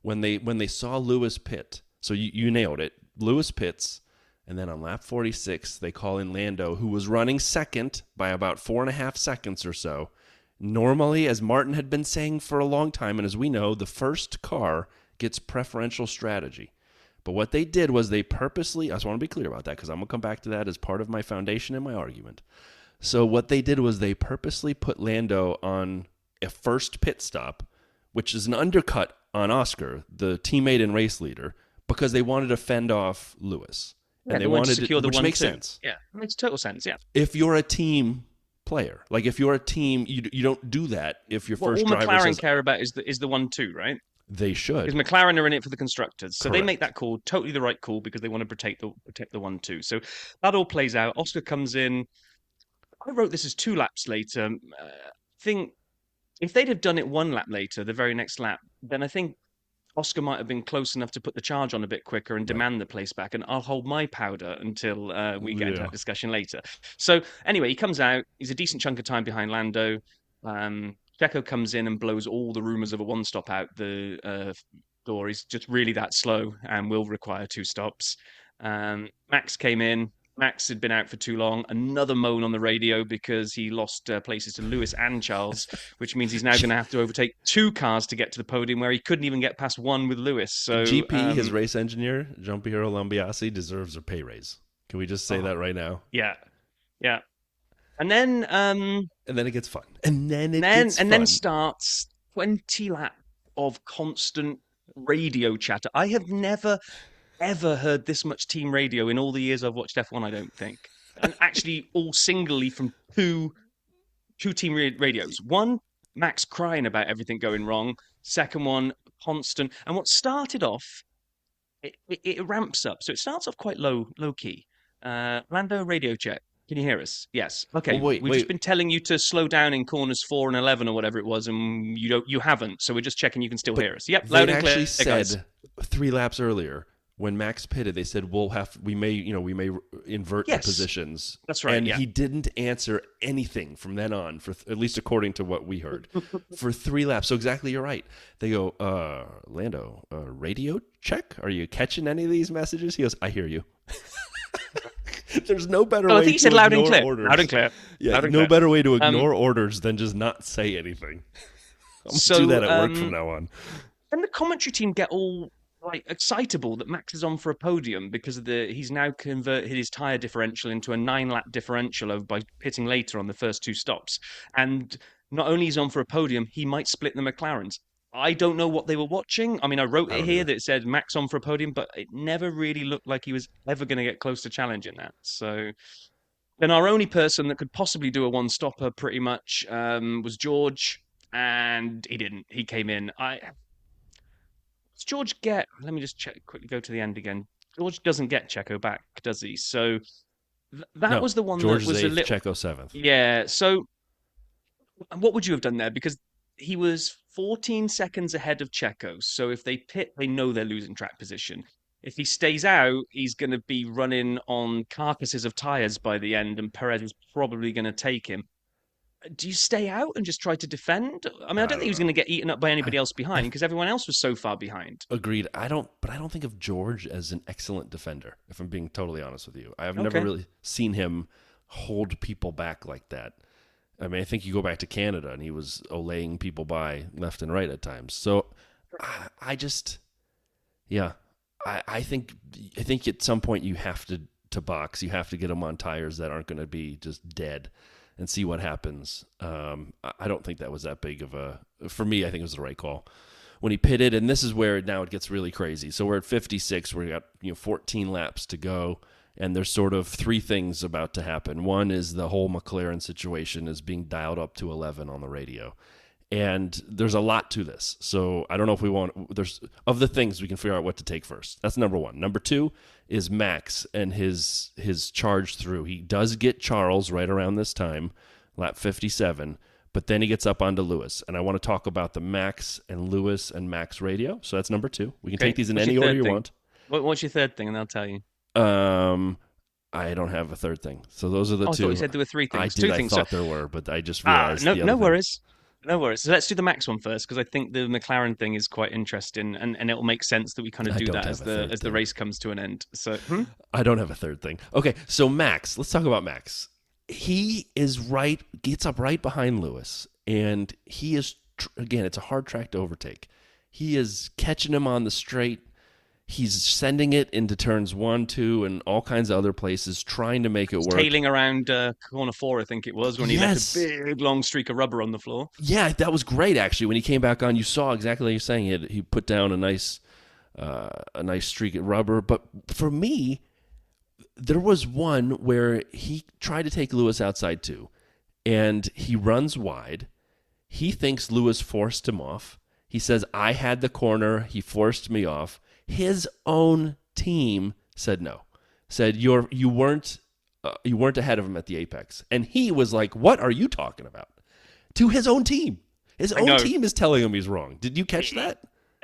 when they saw Lewis pit. So you nailed it. Lewis pits, and then on lap 46, they call in Lando, who was running second by about 4.5 seconds or so. Normally, as Martin had been saying for a long time, and as we know, the first car gets preferential strategy. But what they did was they purposely, I just want to be clear about that because I'm going to come back to that as part of my foundation in my argument. So what they did was they purposely put Lando on a first pit stop, which is an undercut on Oscar, the teammate and race leader, because they wanted to fend off Lewis. Yeah, and they wanted to secure the which makes sense. Yeah, it makes total sense, yeah. If you're a team player, like if you're a team, you don't do that if your first driver all McLaren says, care about is the 1-2, right? They should. Because McLaren are in it for the constructors, so they make Correct. that call totally the right call because they want to protect the 1-2. So that all plays out. Oscar comes in. I wrote this as 2 laps later. I think if they'd have done it 1 lap later, the very next lap, then I think Oscar might have been close enough to put the charge on a bit quicker and Right. demand the place back. And I'll hold my powder until we get into Yeah. that discussion later. So anyway, he comes out. He's a decent chunk of time behind Lando. Checo comes in and blows all the rumors of a one-stop out the door. He's just really that slow and will require 2 stops. Max came in. Max had been out for too long. Another moan on the radio because he lost places to Lewis and Charles, which means he's now going to have to overtake 2 cars to get to the podium where he couldn't even get past 1 with Lewis. So GP, his race engineer, Giampiero Lambiase, deserves a pay raise. Can we just say that right now? Yeah, yeah. And then it gets fun. And then starts 20 laps of constant radio chatter. I have never ever heard this much team radio in all the years I've watched F1, I don't think. And actually all singly from two team radios. One, Max crying about everything going wrong. Second one, constant. And what started off, it ramps up. So it starts off quite low key. Lando radio check. Can you hear us? Yes. Okay. Well, We've just been telling you to slow down in corners 4 and 11 or whatever it was, and you haven't. So we're just checking you can still hear us. Yep. Loud and clear. They actually said 3 laps earlier when Max pitted, they said we may invert the positions. That's right. And he didn't answer anything from then on, for at least according to what we heard, for 3 laps. So exactly, you're right. They go, Lando, radio check? Are you catching any of these messages? He goes, I hear you. There's no better way I think he said to loud and ignore clear. orders. Loud and clear. Yeah, loud and no clear. better way to ignore orders than just not say anything. I'm going to do that at work from now on. And the commentary team get all excitable that Max is on for a podium because of he's now converted his tyre differential into a 9-lap differential by pitting later on the first 2 stops. And not only is he on for a podium, he might split the McLarens. I don't know what they were watching. I mean, I wrote it here that it said Max on for a podium, but it never really looked like he was ever going to get close to challenging that. So then our only person that could possibly do a one-stopper pretty much was George, and he didn't. He came in. Does George get... Let me just quickly go to the end again. George doesn't get Checo back, does he? So that was the one George that was eighth, a little... Checo 7th. Yeah, so what would you have done there? Because he was 14 seconds ahead of Checo. So if they pit, they know they're losing track position. If he stays out, he's going to be running on carcasses of tyres by the end, and Perez is probably going to take him. Do you stay out and just try to defend? I mean, I don't think he was going to get eaten up by anybody else behind because everyone else was so far behind. Agreed. I don't think of George as an excellent defender, if I'm being totally honest with you. I've never really seen him hold people back like that. I mean, I think you go back to Canada and he was olaying people by left and right at times. So I think at some point you have to box. You have to get them on tires that aren't going to be just dead and see what happens. I don't think that was that big of a... For me, I think it was the right call. When he pitted, and this is where now it gets really crazy. So we're at 56. We got 14 laps to go, and there's sort of 3 things about to happen. One is the whole McLaren situation is being dialed up to 11 on the radio. And there's a lot to this. So I don't know if we want... There's of the things, we can figure out what to take first. That's number 1. Number 2 is Max and his charge through. He does get Charles right around this time, lap 57, but then he gets up onto Lewis. And I want to talk about the Max and Lewis and Max radio. So that's number 2. We can take these in any order you want. What's your third thing? And I'll tell you. I don't have a third thing. So those are the 2. I thought you said there were 3 things. I thought there were, but I just realized no worries. No worries. So let's do the Max one first, because I think the McLaren thing is quite interesting, and it will make sense that we kind of do that as the race comes to an end. So I don't have a third thing. Okay, so Max. Let's talk about Max. He is gets up right behind Lewis, and he is, again, it's a hard track to overtake. He is catching him on the straight. He's sending it into turns 1, 2, and all kinds of other places, trying to make it work. Tailing around corner 4, I think it was, when he left a big, long streak of rubber on the floor. Yeah, that was great, actually. When he came back on, you saw exactly what you're saying. He put down a nice streak of rubber. But for me, there was one where he tried to take Lewis outside too, and he runs wide. He thinks Lewis forced him off. He says, I had the corner. He forced me off. His own team said no. Said you weren't ahead of him at the apex. And he was like, what are you talking about? To his own team. His I own know. team is telling him he's wrong. Did you catch that?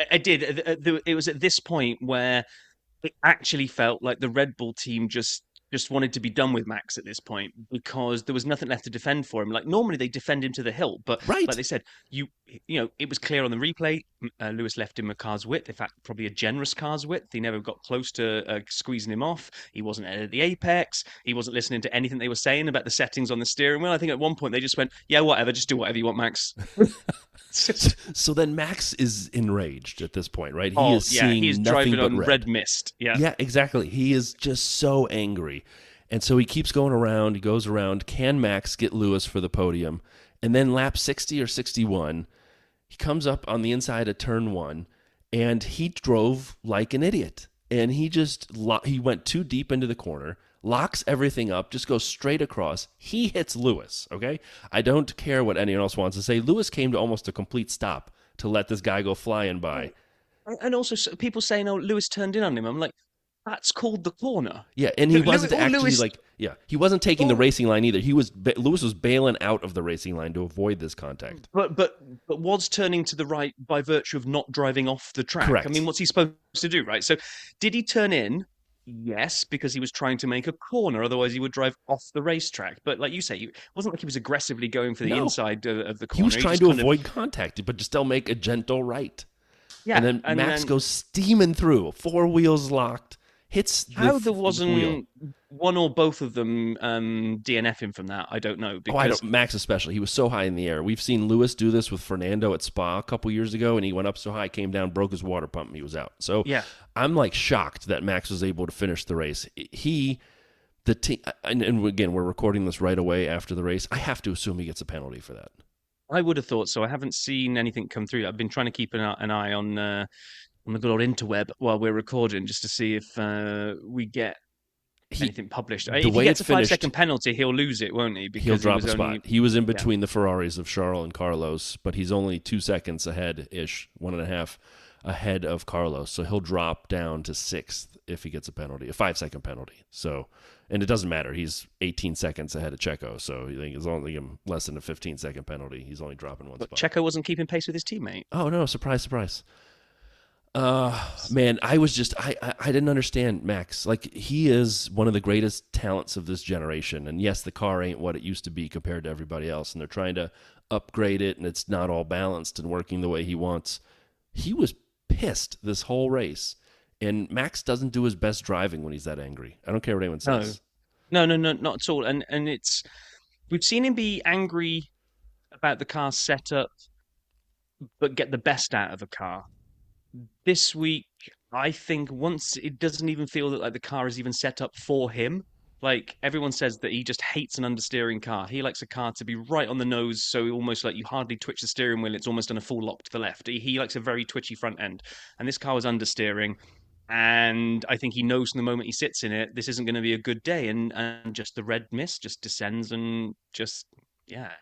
I did. It was at this point where it actually felt like the Red Bull team just wanted to be done with Max at this point because there was nothing left to defend for him. Like normally they defend him to the hilt, but like Right. they said, it was clear on the replay. Lewis left him a car's width. In fact, probably a generous car's width. He never got close to squeezing him off. He wasn't at the apex. He wasn't listening to anything they were saying about the settings on the steering wheel. I think at one point they just went, "Yeah, whatever, just do whatever you want, Max." So then Max is enraged at this point, right? He Oh is yeah, seeing he is nothing driving but on red. red mist. Yeah. Yeah, exactly. He is just so angry. And so he keeps going around. He goes around. Can Max get Lewis for the podium? And then lap 60 or 61, he comes up on the inside of turn 1, and he drove like an idiot. And he went too deep into the corner, locks everything up, just goes straight across. He hits Lewis, okay? I don't care what anyone else wants to say. Lewis came to almost a complete stop to let this guy go flying by. And also people saying, "Oh, Lewis turned in on him." I'm like, that's called the corner. Yeah, and he Lewis, wasn't actually Lewis, he wasn't taking the oh, racing line either. Lewis was bailing out of the racing line to avoid this contact. but was turning to the right by virtue of not driving off the track. I Correct. mean, what's he supposed to do, right? So, did he turn in? Yes, because he was trying to make a corner. Otherwise, he would drive off the racetrack. But like you say, it wasn't like he was aggressively going for the No, inside of the he was corner. He trying just to kind of, avoid contact, but to still make a gentle right. And yeah. then And Max then goes steaming through, 4 wheels locked, hits how there the wheel. wasn't one or both of them DNFing from that, I don't know. Oh, I Because don't. Max especially. He was so high in the air. We've seen Lewis do this with Fernando at Spa a couple years ago, and he went up so high, came down, broke his water pump, and he was out. So yeah, I'm like shocked that Max was able to finish the race. The team, and again, we're recording this right away after the race. I have to assume he gets a penalty for that. I would have thought so. I haven't seen anything come through. I've been trying to keep an eye on the good old interweb while we're recording, just to see if we get He anything published. the If he way it gets a 5 second finished, penalty, he'll lose it, won't he? he'll Because it drop was a spot. only He was in yeah. between the Ferraris of Charles and Carlos, but he's only 2 seconds ahead ish, 1.5 ahead of Carlos. So he'll drop down to 6th if he gets a penalty, a 5 second penalty. So, and it doesn't matter. He's 18 seconds ahead of Checo. So you think it's only less than a 15 second penalty. He's only dropping one But spot. Checo wasn't keeping pace with his teammate. Oh no! Surprise, surprise. Man, I didn't understand Max. Like, he is one of the greatest talents of this generation. And yes, the car ain't what it used to be compared to everybody else. And they're trying to upgrade it, and it's not all balanced and working the way he wants. He was pissed this whole race. And Max doesn't do his best driving when he's that angry. I don't care what anyone No, says. no, not at all. And it's we've seen him be angry about the car setup, but get the best out of a car. This week, I think once it doesn't even feel that like the car is even set up for him. Like everyone says that he just hates an understeering car. He likes a car to be right on the nose, so almost like you hardly twitch the steering wheel. It's almost on a full lock to the left. He likes a very twitchy front end, and this car was understeering. And I think he knows from the moment he sits in it, this isn't going to be a good day. And just the red mist just descends and just yeah.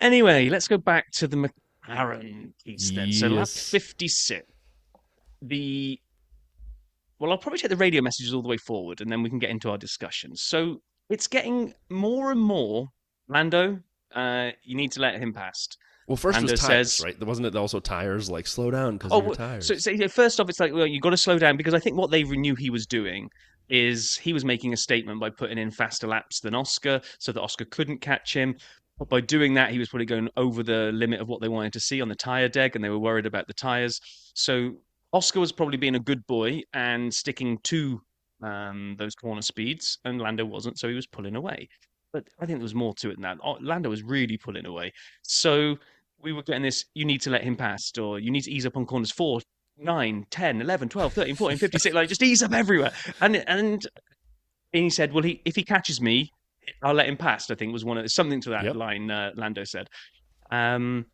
Anyway, let's go back to the McLaren piece then. So lap Yes. 56. The Well, I'll probably take the radio messages all the way forward, and then we can get into our discussion. So it's getting more and more. Lando, you need to let him past. Well, first was Lando tires, says, right? Wasn't it also tires? Like, slow down because of your "Oh, tires. so yeah, first off, it's like, well, you got to slow down because I think what they knew he was doing is he was making a statement by putting in faster laps than Oscar, so that Oscar couldn't catch him. But by doing that, he was probably going over the limit of what they wanted to see on the tire deck, and they were worried about the tires. So Oscar was probably being a good boy and sticking to those corner speeds, and Lando wasn't, so he was pulling away. But I think there was more to it than that. Lando was really pulling away. So we were getting this, you need to let him past, or you need to ease up on corners 4, 9, 10, 11, 12, 13, 14, 56, like just ease up everywhere. And he said, well, if he catches me, I'll let him past, I think was something to that Yep. line Lando said. And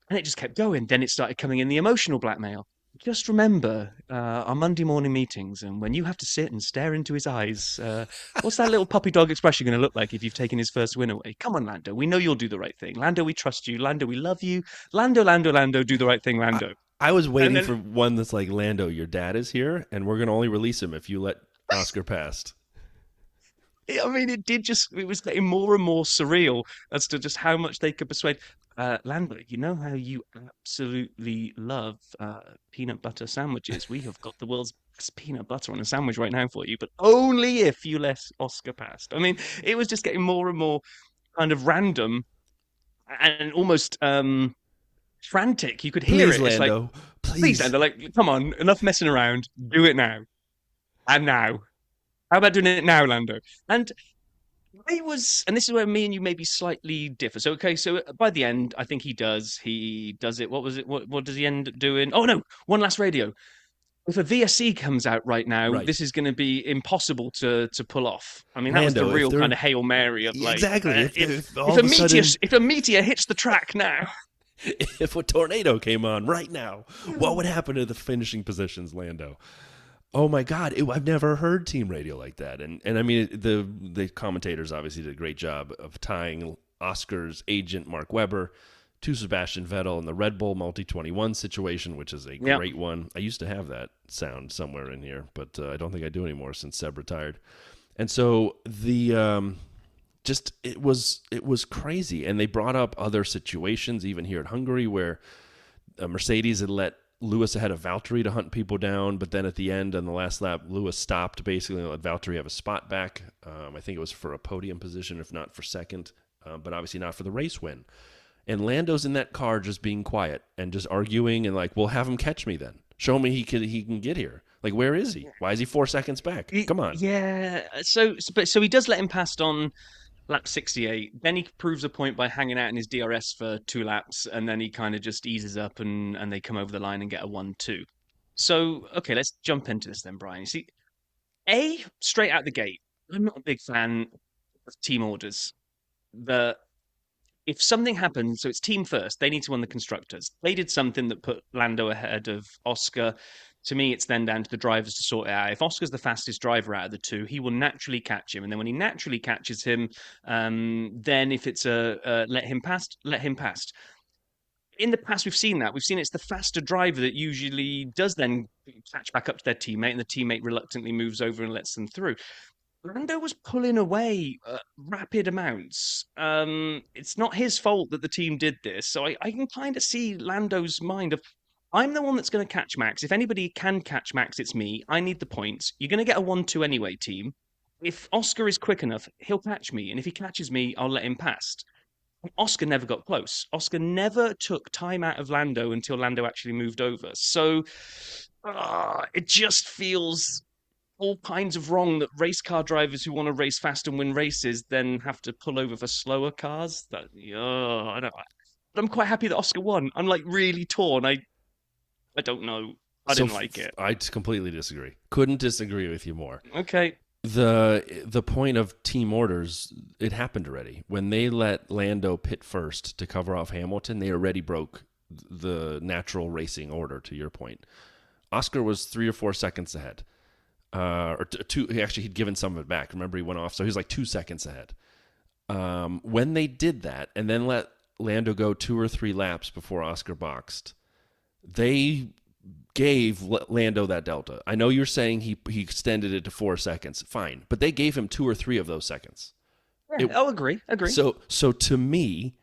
it just kept going. Then it started coming in the emotional blackmail. just remember our Monday morning meetings, and when you have to sit and stare into his eyes, what's that little puppy dog expression going to look like if you've taken his first win away? Come on, Lando. We know you'll do the right thing. Lando, we trust you. Lando, we love you. Lando, Lando, Lando, do the right thing, I, Lando. I was And waiting then for one that's like, Lando, your dad is here, and we're going to only release him if you let Oscar past. I mean, it was getting more and more surreal as to just how much they could persuade. Lando, you know how you absolutely love peanut butter sandwiches? We have got the world's best peanut butter on a sandwich right now for you, but only if you let Oscar past. I mean, it was just getting more and more kind of random and almost frantic. You could hear Please, it. It's like, Lando. please, Please. Lando, like, come on, enough messing around. Do it now. And now. How about doing it now, Lando? And and this is where me and you maybe slightly differ. So, okay, so by the end, I think he does. He does it. What was it? What does he end up doing? Oh, no, one last radio. If a VSC comes out right now, Right. this is going to be impossible to pull off. I mean, that was the Lando, if real they're. kind of Hail Mary of like, Exactly. If all if of a sudden. if a meteor hits the track now. If a tornado came on right now, what would happen to the finishing positions, Lando? Oh my God! I've never heard team radio like that, and I mean the commentators obviously did a great job of tying Oscar's agent Mark Webber to Sebastian Vettel in the Red Bull Multi 21 situation, which is a Yeah. great one. I used to have that sound somewhere in here, but I don't think I do anymore since Seb retired. And so it was crazy, and they brought up other situations even here at Hungary where Mercedes had let Lewis ahead of Valtteri to hunt people down, but then at the end on the last lap, Lewis stopped basically and let Valtteri have a spot back. I think it was for a podium position, if not for second, but obviously not for the race win. And Lando's in that car just being quiet and just arguing and like, well, have him catch me then. Show me he can get here. Like, where is he? Why is he 4 seconds back? Come on. Yeah. So he does let him past on lap 68. Then he proves a point by hanging out in his DRS for 2 laps, and then he kind of just eases up and they come over the line and get a 1-2. So, okay, let's jump into this then, Brian. You see, straight out the gate, I'm not a big fan of team orders. The If something happens, so it's team first, they need to win the constructors. They did something that put Lando ahead of Oscar. To me, it's then down to the drivers to sort it out. If Oscar's the fastest driver out of the two, he will naturally catch him. And then when he naturally catches him, then if it's a let him past, let him past. In the past, we've seen that. We've seen it's the faster driver that usually does then catch back up to their teammate, and the teammate reluctantly moves over and lets them through. Lando was pulling away rapid amounts. It's not his fault that the team did this. So I can kind of see Lando's mind of, I'm the one that's going to catch Max. If anybody can catch Max, it's me. I need the points. You're going to get a 1-2 anyway, team. If Oscar is quick enough, he'll catch me. And if he catches me, I'll let him past. Oscar never got close. Oscar never took time out of Lando until Lando actually moved over. So it just feels all kinds of wrong that race car drivers who want to race fast and win races then have to pull over for slower cars. I don't. But I'm quite happy that Oscar won. I'm like really torn. I don't know. I didn't like it. I completely disagree. Couldn't disagree with you more. Okay. The point of team orders, it happened already. When they let Lando pit first to cover off Hamilton, they already broke the natural racing order, to your point. Oscar was 3 or 4 seconds ahead. Or two, actually, he'd given some of it back. Remember, he went off, so he was like 2 seconds ahead. When they did that, and then let Lando go 2 or 3 laps before Oscar boxed, they gave Lando that delta. I know you're saying he extended it to 4 seconds. Fine. But they gave him 2 or 3 of those seconds. Yeah, I'll agree. So to me,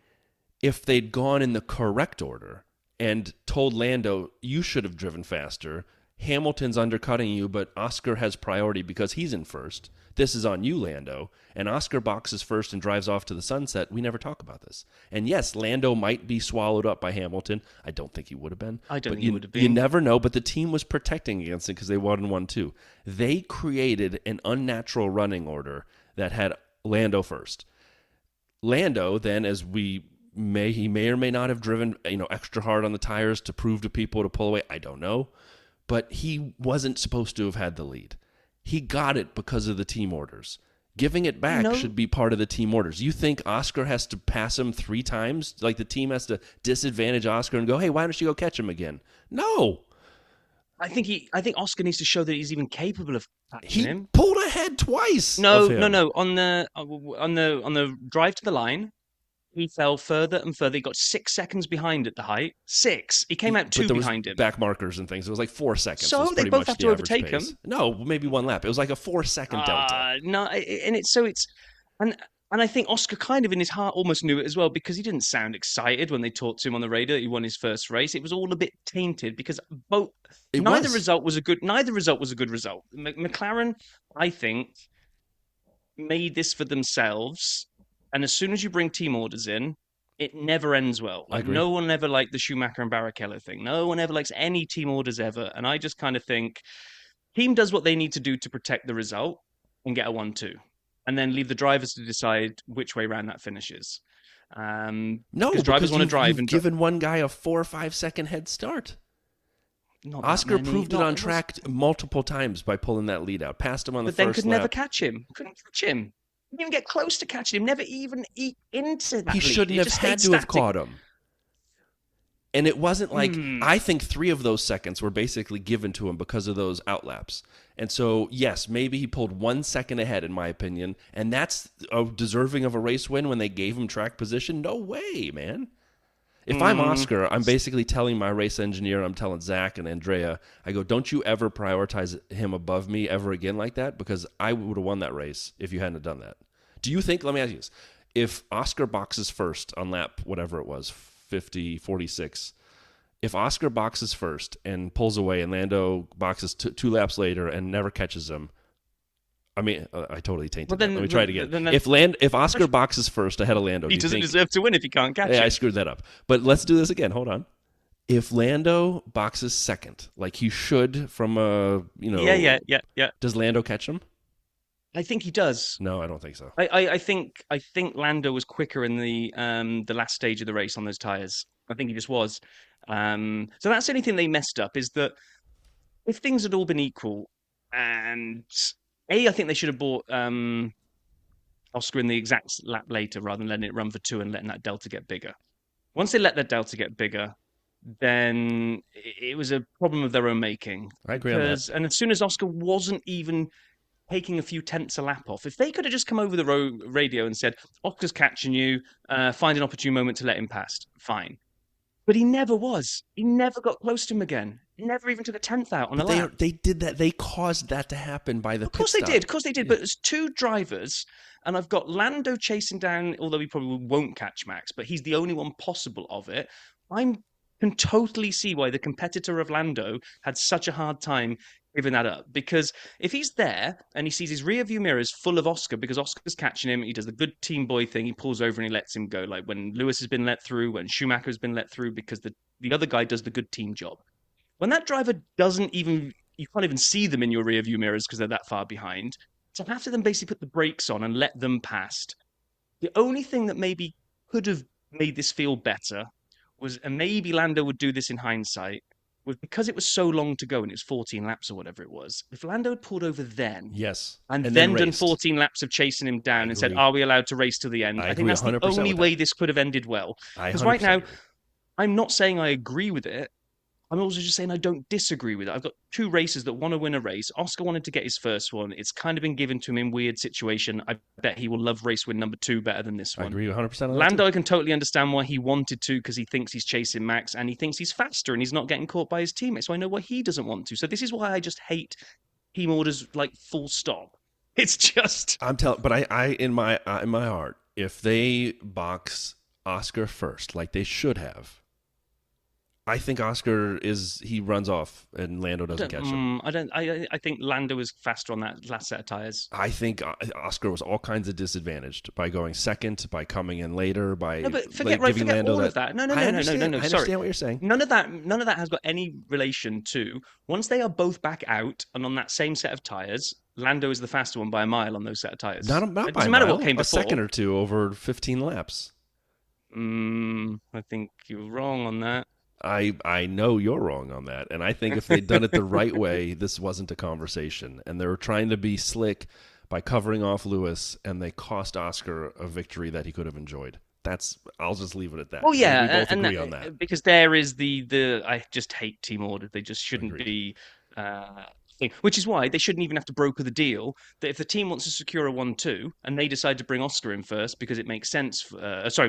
if they'd gone in the correct order and told Lando, you should have driven faster, Hamilton's undercutting you, but Oscar has priority because he's in first. This is on you, Lando. And Oscar boxes first and drives off to the sunset. We never talk about this. And yes, Lando might be swallowed up by Hamilton. I don't think he would have been. I don't think he would have been. You never know, but the team was protecting against it because they won 1-2. They created an unnatural running order that had Lando first. Lando, then, as he may or may not have driven extra hard on the tires to prove to people to pull away. I don't know. But he wasn't supposed to have had the lead. He got it because of the team orders. Giving it back should be part of the team orders. You think Oscar has to pass him 3 times? Like the team has to disadvantage Oscar and go, hey, why don't you go catch him again? No. I think Oscar needs to show that he's even capable of catching He him. pulled ahead twice. No, of him. no. On the drive to the line, he fell further and further. He got 6 seconds behind at the height. 6. He came out But 2 there was behind him. back markers and things. It was like 4 seconds. So was they pretty both much have the to average overtake pace. him? No, maybe 1 lap. It was like a 4-second delta. No, and it's and and I think Oscar kind of in his heart almost knew it as well, because he didn't sound excited when they talked to him on the radio that he won his first race. It was all a bit tainted because neither result was a good result. McLaren, I think, made this for themselves, and as soon as you bring team orders in, it never ends well. I agree. No one ever liked the Schumacher and Barrichello thing. No one ever likes any team orders ever, and I just kind of think team does what they need to do to protect the result and get a 1-2, and then leave the drivers to decide which way round that finishes. No, because drivers want to drive. You've given one guy a 4 or 5 second head start. Oscar proved it on track multiple times by pulling that lead out. Passed him on the first lap. But then could never catch him. Couldn't catch him. Didn't even get close to catching him. Never even eat into that. He shouldn't have had to have caught him. And it wasn't like, I think 3 of those seconds were basically given to him because of those outlaps. And so, yes, maybe he pulled 1 second ahead, in my opinion, and that's deserving of a race win when they gave him track position. No way, man. If I'm Oscar, I'm basically telling my race engineer, I'm telling Zach and Andrea, I go, don't you ever prioritize him above me ever again like that, because I would have won that race if you hadn't done that. Do you think, let me ask you this, if Oscar boxes first on lap, whatever it was, 46, if Oscar boxes first and pulls away and Lando boxes 2 laps later and never catches him, I mean, I totally tainted that. Let me try it again. If Oscar boxes first ahead of Lando, he doesn't deserve to win if he can't catch him. I screwed that up. But let's do this again. Hold on. If Lando boxes second, like he should from a, Yeah. Does Lando catch him? I think he does. No, I don't think so. I think Lando was quicker in the last stage of the race on those tires. I think he just was. So that's the only thing they messed up, is that if things had all been equal, and I think they should have bought Oscar in the exact lap later rather than letting it run for 2 and letting that delta get bigger. Once they let that delta get bigger, then it was a problem of their own making. I agree on that. And as soon as Oscar wasn't even taking a few tenths a lap off, if they could have just come over the radio and said, Oscar's catching you, find an opportune moment to let him past, fine. But he never was. He never got close to him again. Never even took a 10th out on a lap. They did that. They caused that to happen by the Of course pit they did. Of course they did. But there's 2 drivers, and I've got Lando chasing down, although he probably won't catch Max, but he's the only one possible of it. I can totally see why the competitor of Lando had such a hard time giving that up, because if he's there and he sees his rear view mirrors full of Oscar because Oscar's catching him, he does the good team boy thing, he pulls over and he lets him go, like when Lewis has been let through, when Schumacher's been let through, because the other guy does the good team job. When that driver you can't even see them in your rear view mirrors because they're that far behind, to have to then basically put the brakes on and let them past, the only thing that maybe could have made this feel better was, and maybe Lando would do this in hindsight, was because it was so long to go and it was 14 laps or whatever it was. If Lando had pulled over then, and then done 14 laps of chasing him down and said, "Are we allowed to race to the end?" I think that's the only way this could have ended well. Because right now, I'm not saying I agree with it. I'm also just saying I don't disagree with it. I've got 2 racers that want to win a race. Oscar wanted to get his first one. It's kind of been given to him in weird situation. I bet he will love race win number 2 better than this one. I agree 100% on that. Lando, I can totally understand why he wanted to, because he thinks he's chasing Max and he thinks he's faster and he's not getting caught by his teammates. So I know why he doesn't want to. So this is why I just hate team orders, like, full stop. It's just... But I in my heart, if they box Oscar first, like they should have, I think Oscar he runs off and Lando doesn't catch him. I think Lando was faster on that last set of tires. I think Oscar was all kinds of disadvantaged by going second, by coming in later, by forget Lando all of that. No. I Sorry. understand what you're saying. None of that has got any relation to, once they are both back out and on that same set of tires, Lando is the faster one by a mile on those set of tires. Not it doesn't matter what came before. A second or 2 over 15 laps. I think you're wrong on that. I know you're wrong on that, and I think if they'd done it the right way, this wasn't a conversation. And they were trying to be slick by covering off Lewis, and they cost Oscar a victory that he could have enjoyed. I'll just leave it at that. Well, I think we yeah, both agree on that. because there is the I just hate team order. They just shouldn't Agreed. be. Thing. Which is why they shouldn't even have to broker the deal. That if the team wants to secure a 1-2 and they decide to bring Oscar in first because it makes sense.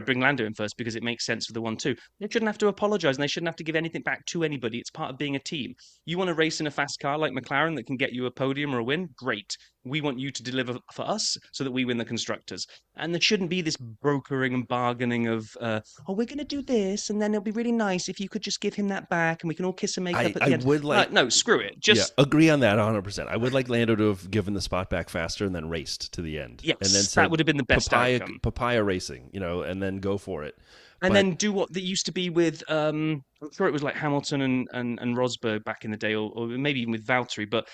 Bring Lando in first because it makes sense for the 1-2. They shouldn't have to apologise and they shouldn't have to give anything back to anybody. It's part of being a team. You want to race in a fast car like McLaren that can get you a podium or a win? Great. We want you to deliver for us so that we win the constructors. And there shouldn't be this brokering and bargaining of, we're going to do this, and then it'll be really nice if you could just give him that back, and we can all kiss and make up at the end. Would like no, screw it. Just agree on that 100%. I would like Lando to have given the spot back faster and then raced to the end. Yes, and then that would have been the best outcome. Papaya racing, and then go for it. And then do what they used to be with, I'm sure it was like Hamilton and Rosberg back in the day, or maybe even with Valtteri, but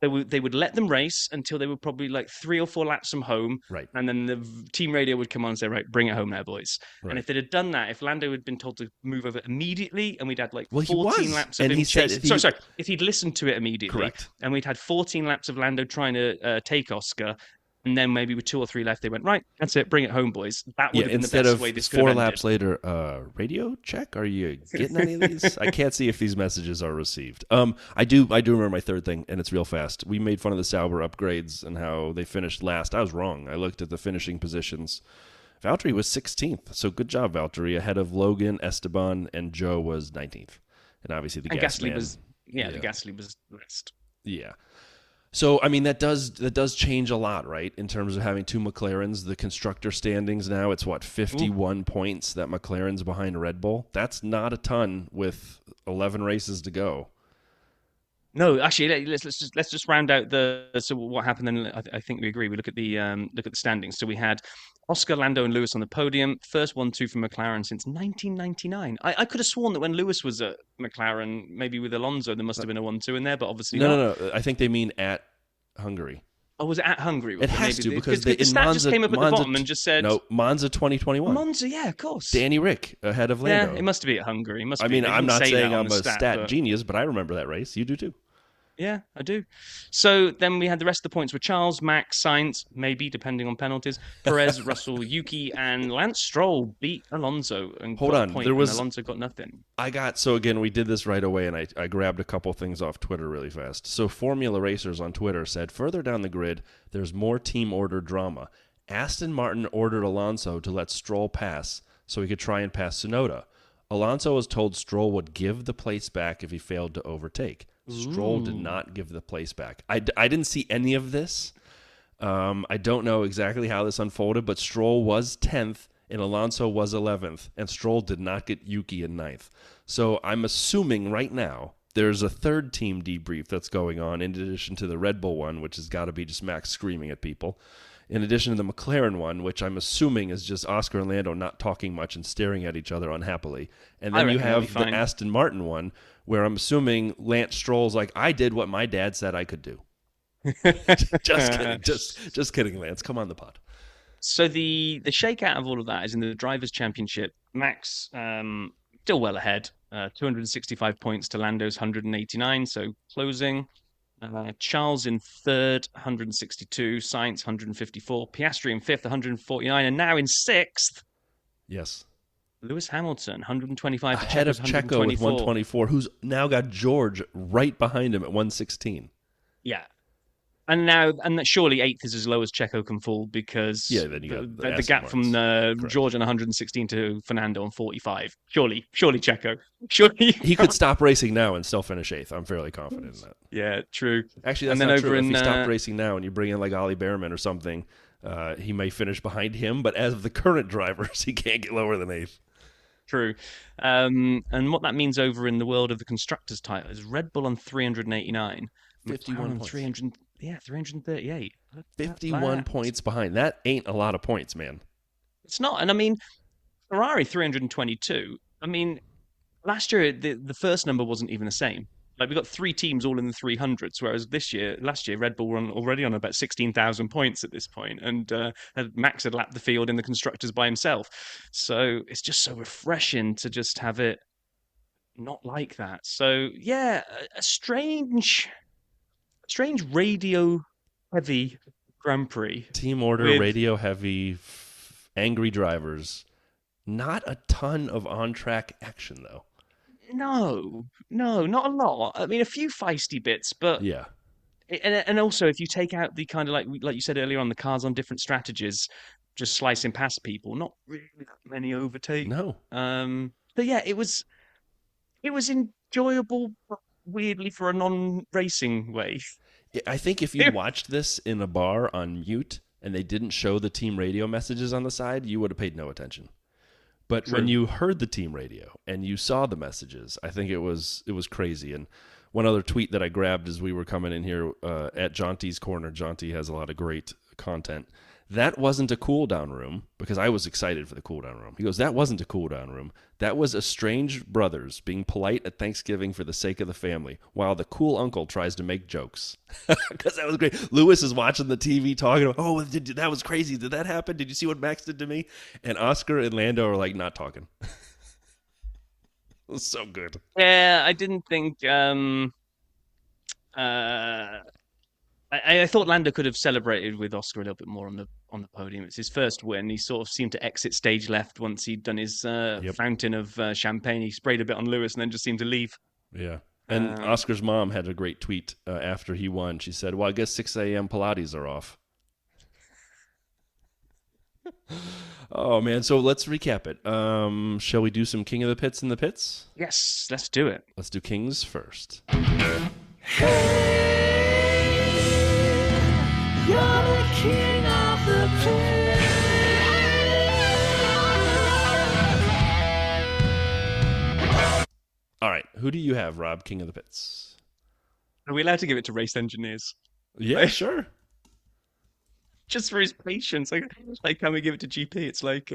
they would let them race until they were probably like 3 or 4 laps from home. Right. And then the team radio would come on and say, right, bring it home there, boys. Right. And if they'd have done that, if Lando had been told to move over immediately and we'd had like 14 laps of him chasing... Sorry. If he'd listened to it immediately. Correct. And we'd had 14 laps of Lando trying to take Oscar, and then maybe with 2 or 3 left, they went, right, that's it, bring it home, boys. That would have been the best way this could have ended. 4 laps later, radio check? Are you getting any of these? I can't see if these messages are received. I do remember my third thing, and it's real fast. We made fun of the Sauber upgrades and how they finished last. I was wrong. I looked at the finishing positions. Valtteri was 16th, so good job, Valtteri, ahead of Logan, Esteban, and Joe was 19th. And obviously the Gasly was... Yeah, the Gasly was last. Yeah. So, I mean, that does change a lot, right? In terms of having 2 McLarens, the constructor standings now, it's 51 points that McLaren's behind Red Bull. That's not a ton with 11 races to go. No, actually, let's just round out so what happened then. I think we agree. We look at the standings. So we had Oscar, Lando, and Lewis on the podium. First 1-2 from McLaren since 1999. I could have sworn that when Lewis was at McLaren, maybe with Alonso, there must have been a 1-2 in there, but obviously not. No. I think they mean at Hungary. Oh, was it at Hungary? It has to, because the stat just came up at the bottom and just said... No, Monza 2021. Monza, yeah, of course. Danny Rick ahead of Lando. Yeah, it must be at Hungary. I'm not saying I'm a stat genius, but I remember that race. You do too. Yeah, I do. So then we had the rest of the points were Charles, Max, Sainz, maybe, depending on penalties, Perez, Russell, Yuki, and Lance Stroll beat Alonso and got a point, and Alonso got nothing. So again, we did this right away, and I grabbed a couple things off Twitter really fast. So Formula Racers on Twitter said, further down the grid, there's more team order drama. Aston Martin ordered Alonso to let Stroll pass so he could try and pass Tsunoda. Alonso was told Stroll would give the place back if he failed to overtake. Stroll did not give the place back. I didn't see any of this. I don't know exactly how this unfolded, but Stroll was 10th and Alonso was 11th, and Stroll did not get Yuki in 9th. So I'm assuming right now there's a third team debrief that's going on in addition to the Red Bull one, which has got to be just Max screaming at people. In addition to the McLaren one, which I'm assuming is just Oscar and Lando not talking much and staring at each other unhappily. And then you have the Aston Martin one, where I'm assuming Lance Stroll's like, I did what my dad said I could do. Just kidding. Just kidding, Lance. Come on the pod. So the shakeout of all of that is in the Drivers' Championship. Max still well ahead, 265 points to Lando's 189, so closing. Charles in third, 162. Sainz, 154. Piastri in fifth, 149. And now in sixth, yes, Lewis Hamilton, 125. Ahead of Checo with 124, who's now got George right behind him at 116. Yeah. And surely eighth is as low as Checo can fall because then you got the gap from George on 116 to Fernando on 45. Surely Checo. Surely he could stop racing now and still finish eighth. I'm fairly confident in that. Yeah, true. Actually, that's not true. If he stopped racing now and you bring in like Ollie Behrman or something, he may finish behind him. But as of the current drivers, he can't get lower than eighth. True. And what that means over in the world of the constructors' title is Red Bull on 389. 51 points. 338. 51 points behind. That ain't a lot of points, man. It's not. And I mean, Ferrari 322. I mean, last year, the first number wasn't even the same. Like, we got 3 teams all in the 300s, whereas last year, Red Bull were already on about 16,000 points at this point, and Max had lapped the field in the constructors by himself. So it's just so refreshing to just have it not like that. So, yeah, a strange radio-heavy Grand Prix. Team order, radio-heavy, angry drivers. Not a ton of on-track action, though. No, no, not a lot. I mean, a few feisty bits, but Yeah. and also if you take out the kind of like you said earlier on, the cars on different strategies, just slicing past people, not really that many overtakes. No. But yeah, it was enjoyable, but weirdly for a non-racing way. I think if you'd watched this in a bar on mute and they didn't show the team radio messages on the side, you would have paid no attention. But when True. you heard the team radio and you saw the messages, I think it was crazy. And one other tweet that I grabbed as we were coming in here at Jaunty's Corner, Jaunty has a lot of great content. That wasn't a cool down room, because I was excited for the cool down room. He goes, that wasn't a cool down room. That was estranged brothers being polite at Thanksgiving for the sake of the family, while the cool uncle tries to make jokes. Because that was great. Lewis is watching the TV talking about, oh, that was crazy. Did that happen? Did you see what Max did to me? And Oscar and Lando are like not talking. It was so good. Yeah, I didn't think. Uh, I thought Lando could have celebrated with Oscar a little bit more on the podium. It's his first win. He sort of seemed to exit stage left once he'd done his fountain of champagne. He sprayed a bit on Lewis and then just seemed to leave. Yeah. And Oscar's mom had a great tweet after he won. She said, well, I guess 6 a.m. Pilates are off. Oh, man. So let's recap it. Shall we do some King of the Pits in the pits? Yes, let's do it. Let's do Kings first. You're the king of the pit. All right. Who do you have, Rob, King of the Pits? Are we allowed to give it to race engineers? Yeah, sure. Just for his patience. Like, can we give it to GP? It's like...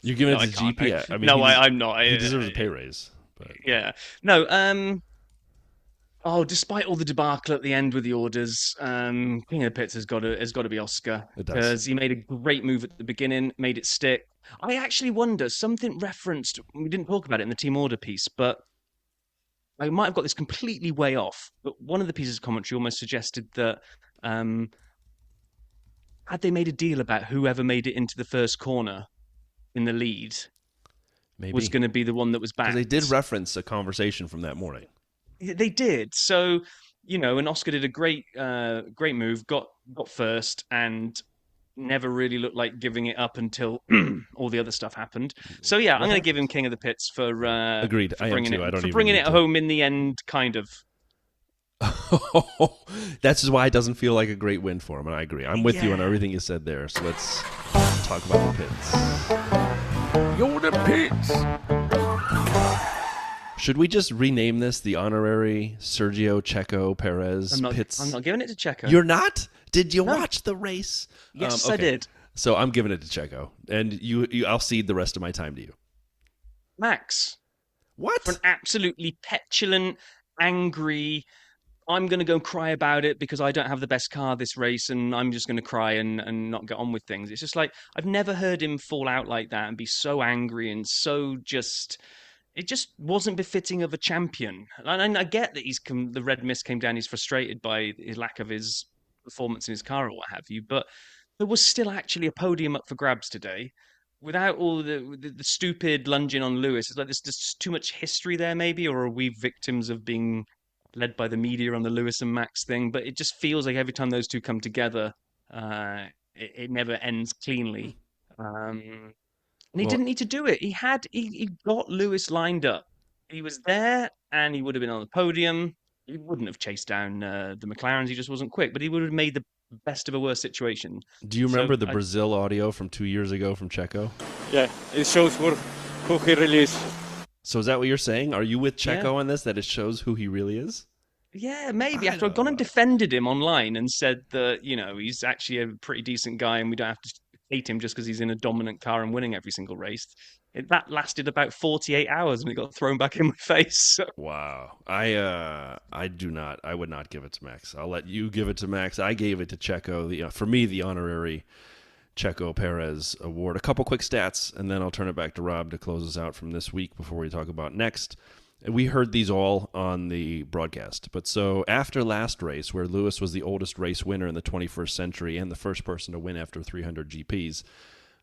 You're giving No, it to I can't. GP. I mean, No, I'm not. He deserves a pay raise. But Yeah. No, oh, despite all the debacle at the end with the orders, King of the Pits has got to be Oscar, It does. because he made a great move at the beginning, made it stick. I actually wonder, something referenced, we didn't talk about it in the team order piece, but I might have got this completely way off, but one of the pieces of commentary almost suggested that had they made a deal about whoever made it into the first corner in the lead maybe was going to be the one that was backed. because they did reference a conversation from that morning. They did. So, and Oscar did a great move, got first, and never really looked like giving it up until all the other stuff happened. So yeah, I'm going to give him King of the Pits for Agreed. For I am bringing too. I don't for even bringing need it to. home in the end, kind of. That's just why it doesn't feel like a great win for him, and I agree. I'm with you on everything you said there. So let's talk about the pits. You're the pits. Should we just rename this the honorary Sergio Checo Perez pits? I'm not giving it to Checo. You're not? Did you watch the race? Yes, I did. So I'm giving it to Checo, and I'll cede the rest of my time to you. Max, What? for an absolutely petulant, angry, I'm going to go cry about it because I don't have the best car this race and I'm just going to cry and not get on with things. It's just like, I've never heard him fall out like that and be so angry and so just... It just wasn't befitting of a champion. And I get that the red mist came down, he's frustrated by his lack of his performance in his car or what have you, but there was still actually a podium up for grabs today. Without all the stupid lunging on Lewis, it's like there's just too much history there, maybe, or are we victims of being led by the media on the Lewis and Max thing? But it just feels like every time those two come together, it never ends cleanly. And he didn't need to do it. He got Lewis lined up. He was there, and he would have been on the podium. He wouldn't have chased down the McLarens. He just wasn't quick, but he would have made the best of a worse situation. Do you remember the Brazil audio from 2 years ago from Checo? Yeah, it shows who he really is. So is that what you're saying? Are you with Checo on this, that it shows who he really is? Yeah, maybe. After I've gone and defended him online and said that, he's actually a pretty decent guy and we don't have to hate him just because he's in a dominant car and winning every single race. That lasted about 48 hours and it got thrown back in my face. Wow. I would not give it to Max. I'll let you give it to Max. I gave it to Checo. For me, the honorary Checo Perez award. A couple quick stats, and then I'll turn it back to Rob to close us out from this week before we talk about next. We heard these all on the broadcast. But so after last race, where Lewis was the oldest race winner in the 21st century and the first person to win after 300 GPs,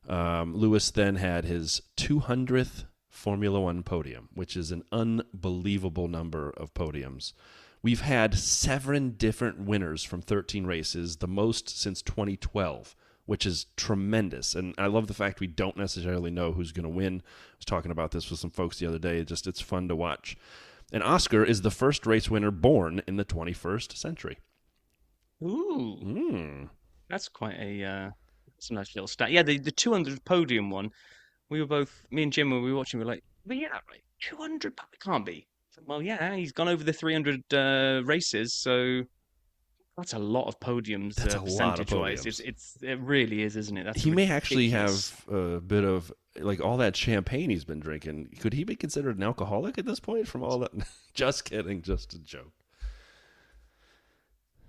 Lewis then had his 200th Formula One podium, which is an unbelievable number of podiums. We've had 7 different winners from 13 races, the most since 2012, which is tremendous. And I love the fact we don't necessarily know who's going to win. I was talking about this with some folks the other day. It's fun to watch. And Oscar is the first race winner born in the 21st century. Ooh. That's quite a nice little stat. Yeah, the 200 podium one, me and Jim, when we were watching, we were like, but yeah, right, 200, it can't be. Well, yeah, he's gone over the 300 races, so that's a lot of podiums. That's a lot of percentage-wise. podiums. It really is, isn't it? He may actually have a bit of, like, all that champagne he's been drinking. Could he be considered an alcoholic at this point from all that? Just kidding, just a joke.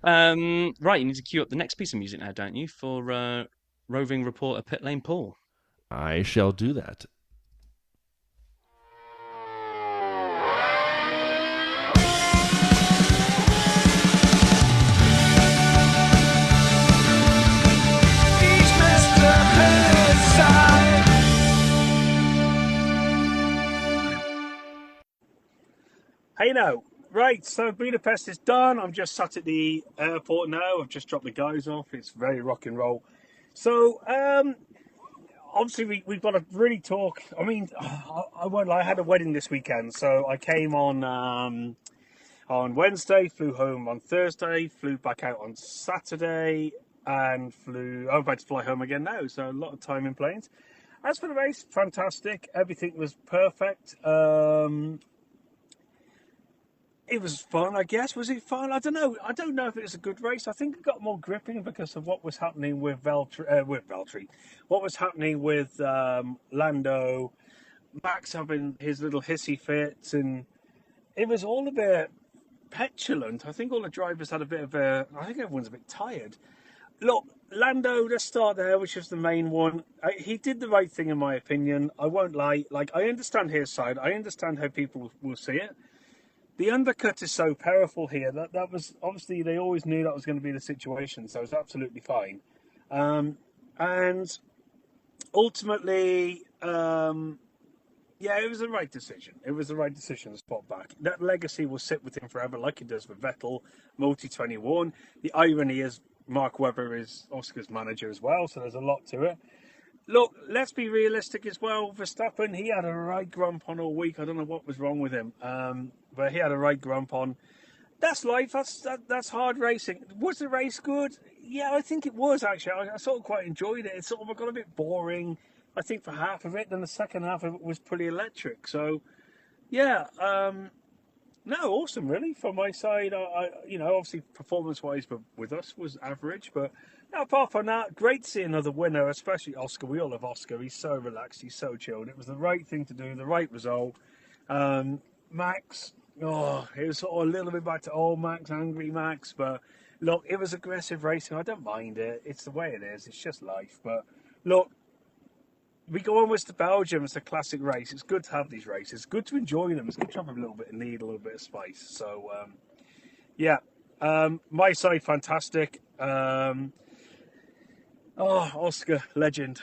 Right, you need to cue up the next piece of music now, don't you, for roving reporter Pitlane Paul? I shall do that. Hey now, right, so Budapest is done. I'm just sat at the airport now. I've just dropped the guys off. It's very rock and roll. So, obviously we've got to really talk. I mean, I won't lie, I had a wedding this weekend. So I came on Wednesday, flew home on Thursday, flew back out on Saturday, and I'm about to fly home again now. So a lot of time in planes. As for the race, fantastic. Everything was perfect. It was fun, I guess. Was it fun? I don't know. I don't know if it was a good race. I think it got more gripping because of what was happening with Valtteri. What was happening with Lando, Max having his little hissy fits, and it was all a bit petulant. I think all the drivers had a bit of I think everyone's a bit tired. Look, Lando, let's start there, which is the main one. He did the right thing, in my opinion. I won't lie. Like, I understand his side. I understand how people will see it. The undercut is so powerful here. That was, obviously, they always knew that was going to be the situation, so it's absolutely fine. And ultimately, it was the right decision. It was the right decision to spot back. That legacy will sit with him forever, like it does with Vettel, Multi-21. The irony is Mark Webber is Oscar's manager as well, so there's a lot to it. Look, let's be realistic as well. Verstappen, he had a right grump on all week. I don't know what was wrong with him, but he had a right grump on. That's life. That's hard racing. Was the race good? Yeah, I think it was, actually. I sort of quite enjoyed it. It sort of got a bit boring, I think, for half of it. Then the second half of it was pretty electric. So, yeah, no, awesome, really, from my side. I obviously, performance-wise, but with us was average, but now, apart from that, great to see another winner, especially Oscar. We all love Oscar. He's so relaxed. He's so chilled. It was the right thing to do, the right result. Max, it was sort of a little bit back to old Max, angry Max. But, look, it was aggressive racing. I don't mind it. It's the way it is. It's just life. But, look, we go onwards to Belgium. It's a classic race. It's good to have these races. It's good to enjoy them. It's good to have a little bit of need, a little bit of spice. So, my side, fantastic. Oscar, legend.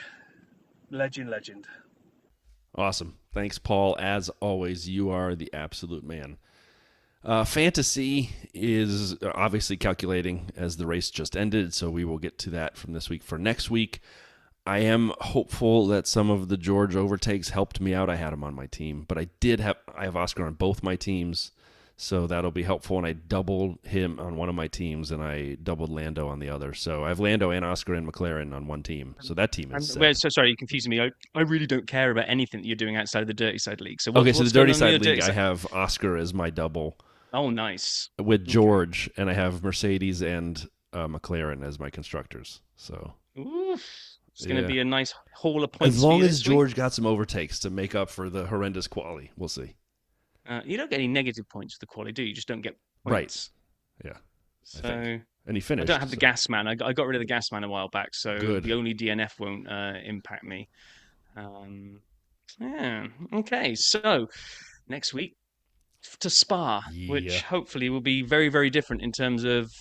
Awesome. Thanks, Paul. As always, you are the absolute man. Fantasy is obviously calculating as the race just ended, so we will get to that from this week for next week. I am hopeful that some of the George overtakes helped me out. I had him on my team, but I have Oscar on both my teams, so that'll be helpful. And I doubled him on one of my teams, and I doubled Lando on the other. So I have Lando and Oscar and McLaren on one team. So that team is set. So sorry, you're confusing me. I really don't care about anything that you're doing outside of the Dirty Side League. So so the Dirty Side League, I have Oscar as my double. Oh, nice. With George, and I have Mercedes and McLaren as my constructors. So it's going to be a nice haul of points. As long as George got some overtakes to make up for the horrendous quali, we'll see. You don't get any negative points for the quali, do you? You just don't get points. Right. Yeah. So, and he finished. I don't have the gas man. I got rid of the gas man a while back, so Good. The only DNF won't impact me. Okay. So next week to Spa, which hopefully will be very, very different in terms of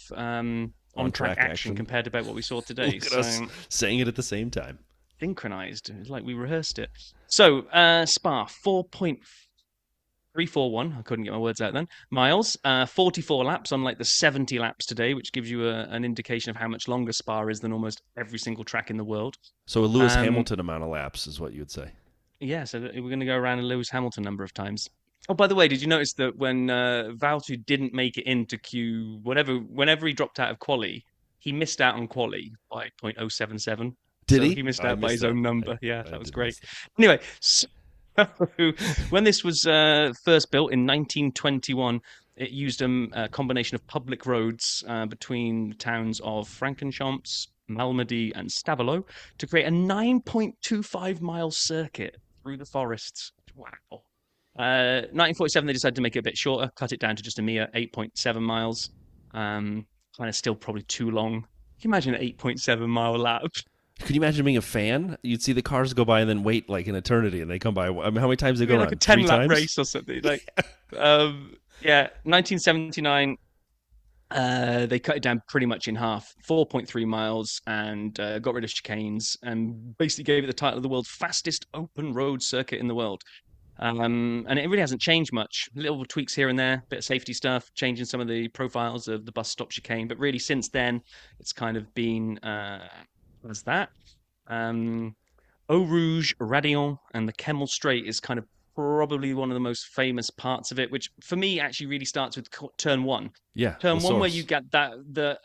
on-track action compared to what we saw today. Look at us saying it at the same time. synchronized. It's like we rehearsed it. So, Spa, 4.341. I couldn't get my words out then. Miles, 44 laps, unlike the 70 laps today, which gives you an indication of how much longer Spa is than almost every single track in the world. So a Lewis Hamilton amount of laps is what you would say. Yeah, so we're going to go around a Lewis Hamilton number of times. Oh, by the way, did you notice that when Valtteri didn't make it into Q, whenever he dropped out of quali, he missed out on quali by 0.077. Did so he? He missed I out by missed his that. own number. I That was did great. miss that. Anyway, so when this was first built in 1921, it used a combination of public roads between the towns of Frankenschamps, Malmedy, and Stavelot to create a 9.25-mile circuit through the forests. Wow. 1947, they decided to make it a bit shorter, cut it down to just a mere 8.7 miles. Kind of still probably too long. Can you imagine an 8.7-mile lap? Could you imagine being a fan? You'd see the cars go by and then wait like an eternity, and they come by. I mean, how many times they go like around? a 10-lap 3 times? race or something. Like, 1979. They cut it down pretty much in half, 4.3 miles, and got rid of chicanes, and basically gave it the title of the world's fastest open road circuit in the world. And it really hasn't changed much. Little tweaks here and there, bit of safety stuff, changing some of the profiles of the bus stop chicane. But really, since then, it's kind of been as that. Eau Rouge, Radion, and the Kemmel Straight is kind of probably one of the most famous parts of it, which for me actually really starts with turn 1. Yeah, Turn the 1 where source. you get the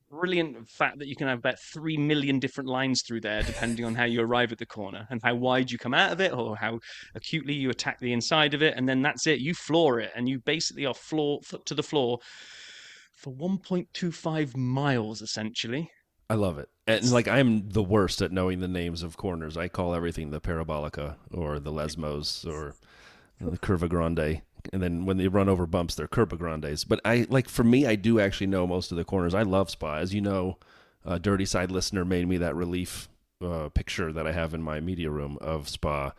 brilliant fact that you can have about 3 million different lines through there, depending on how you arrive at the corner and how wide you come out of it or how acutely you attack the inside of it. And then that's it. You floor it, and you basically are foot to the floor for 1.25 miles, essentially. I love it. And like, I'm the worst at knowing the names of corners. I call everything the Parabolica or the Lesmos or the Curva Grande. And then when they run over bumps, they're Curva Grandes. But for me, I do actually know most of the corners. I love Spa. As you know, a Dirty Side listener made me that relief picture that I have in my media room of Spa.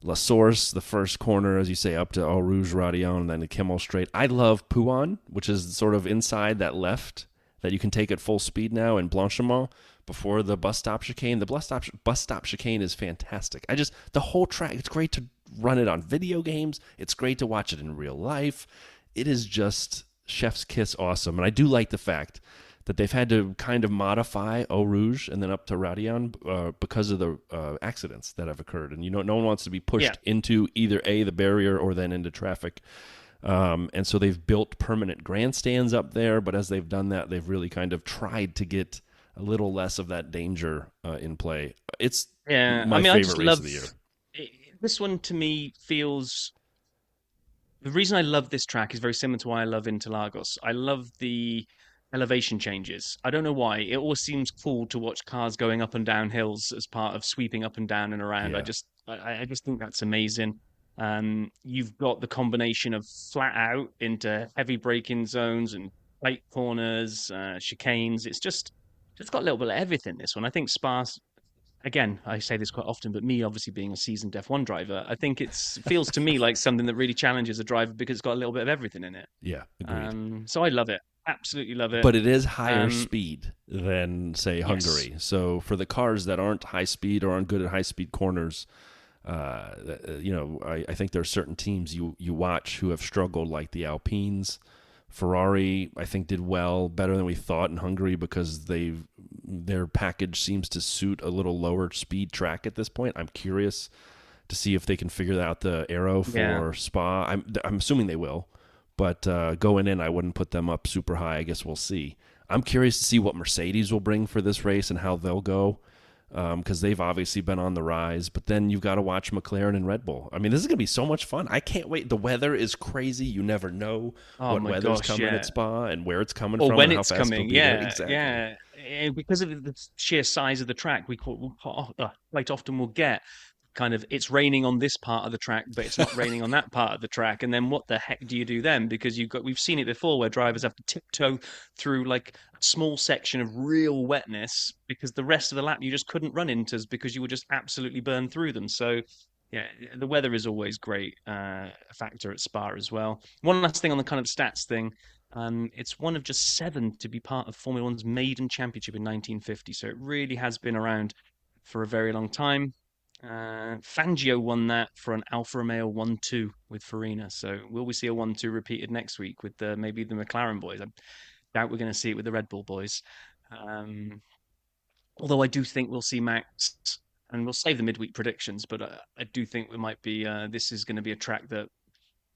La Source, the first corner, as you say, up to Eau Rouge, Radion, and then the Kemmel Straight. I love Pouan, which is sort of inside that left that you can take at full speed now in Blanchimont before the bus stop chicane. The bus stop chicane is fantastic. The whole track, it's great to run it on video games. It's great to watch it in real life. It is just chef's kiss awesome. And I do like the fact that they've had to kind of modify Eau Rouge and then up to Radion because of the accidents that have occurred. And, no one wants to be pushed into either the barrier or then into traffic. And so they've built permanent grandstands up there, but as they've done that, they've really kind of tried to get a little less of that danger in play. It's my favorite race of the year. This one to me feels... The reason I love this track is very similar to why I love Interlagos. I love the elevation changes. I don't know why. It always seems cool to watch cars going up and down hills as part of sweeping up and down and around. Yeah. I just think that's amazing. You've got the combination of flat out into heavy braking zones and tight corners, chicanes. It's got a little bit of everything, this one. I think Spa, again, I say this quite often, but me obviously being a seasoned F1 driver, I think it feels to me like something that really challenges a driver because it's got a little bit of everything in it. Yeah, agreed. So I love it. Absolutely love it. But it is higher speed than, say, Hungary. Yes. So for the cars that aren't high speed or aren't good at high speed corners, I think there are certain teams you watch who have struggled, like the Alpines. Ferrari, I think, did better than we thought in Hungary because their package seems to suit a little lower speed track at this point. I'm curious to see if they can figure out the aero for Spa. I'm assuming they will, but going in, I wouldn't put them up super high. I guess we'll see. I'm curious to see what Mercedes will bring for this race and how they'll go. Because they've obviously been on the rise, but then you've got to watch McLaren and Red Bull. I mean, this is going to be so much fun. I can't wait. The weather is crazy. You never know what weather's coming at Spa and where it's coming from when and how it's fast coming. it'll be Yeah, there. Exactly. yeah. Because of the sheer size of the track, we quite often will get kind of it's raining on this part of the track, but it's not raining on that part of the track. And then what the heck do you do then? Because we've seen it before where drivers have to tiptoe through like a small section of real wetness because the rest of the lap you just couldn't run into because you would just absolutely burn through them. So yeah, the weather is always great factor at Spa as well. One last thing on the kind of stats thing. It's one of just 7 to be part of Formula One's maiden championship in 1950. So it really has been around for a very long time. Fangio won that for an Alfa Romeo 1-2 with Farina. So will we see a 1-2 repeated next week with maybe the McLaren boys? I doubt we're going to see it with the Red Bull boys. Although I do think we'll see Max, and we'll save the midweek predictions, but I do think we might be. This is going to be a track that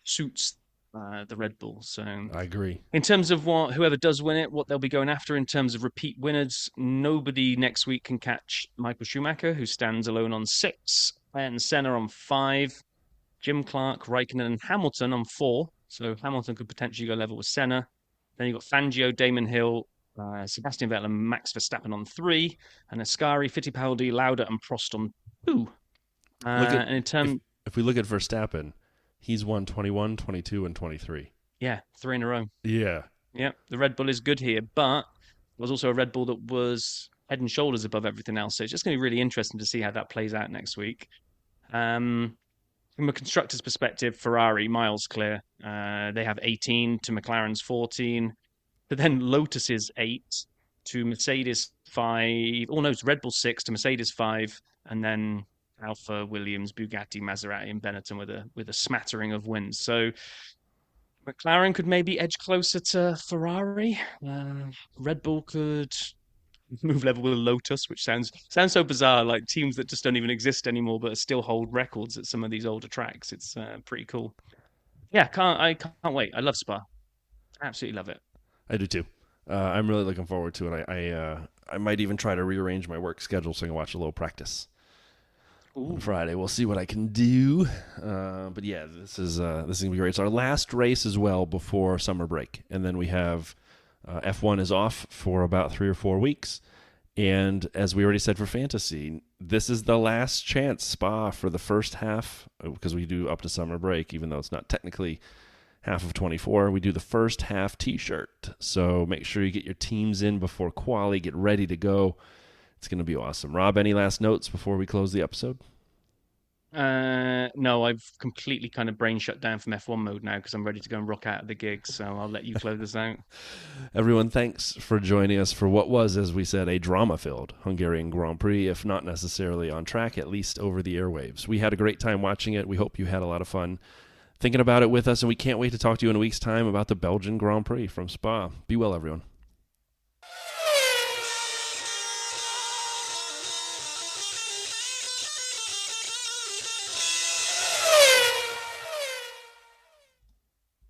suits the Red Bull. So I agree. in terms of whoever does win it, what they'll be going after in terms of repeat winners, nobody next week can catch Michael Schumacher, who stands alone on 6, and Senna on 5, Jim Clark, Raikkonen, and Hamilton on 4. So Hamilton could potentially go level with Senna. Then you've got Fangio, Damon Hill, Sebastian Vettel, and Max Verstappen on 3, and Ascari, Fittipaldi, Lauda, and Prost on 2. And in terms, if we look at Verstappen, he's won 21, 22, and 23. Yeah, 3 in a row. Yeah. Yeah, the Red Bull is good here, but it was also a Red Bull that was head and shoulders above everything else. So it's just going to be really interesting to see how that plays out next week. From a constructor's perspective, Ferrari, miles clear. They have 18 to McLaren's 14. But then Lotus is 8 to Mercedes 5. Oh, no, it's Red Bull 6 to Mercedes 5. And then Alfa, Williams, Bugatti, Maserati, and Benetton with a smattering of wins. So McLaren could maybe edge closer to Ferrari. Red Bull could move level with Lotus, which sounds so bizarre, like teams that just don't even exist anymore, but still hold records at some of these older tracks. It's pretty cool. Yeah, I can't wait. I love Spa. Absolutely love it. I do too. I'm really looking forward to it. I might even try to rearrange my work schedule so I can watch a little practice on Friday. We'll see what I can do. But yeah, this is gonna be great. It's our last race as well before summer break, and then we have F1 is off for about 3 or 4 weeks. And as we already said for fantasy, this is the last chance, Spa, for the first half, because we do up to summer break, even though it's not technically half of 24. We do the first half t-shirt. So make sure you get your teams in before quali, get ready to go. It's going to be awesome. Rob, any last notes before we close the episode? No, I've completely kind of brain shut down from F1 mode now because I'm ready to go and rock out of the gig. So I'll let you close this out. Everyone, thanks for joining us for what was, as we said, a drama-filled Hungarian Grand Prix, if not necessarily on track, at least over the airwaves. We had a great time watching it. We hope you had a lot of fun thinking about it with us, and we can't wait to talk to you in a week's time about the Belgian Grand Prix from Spa. Be well, everyone.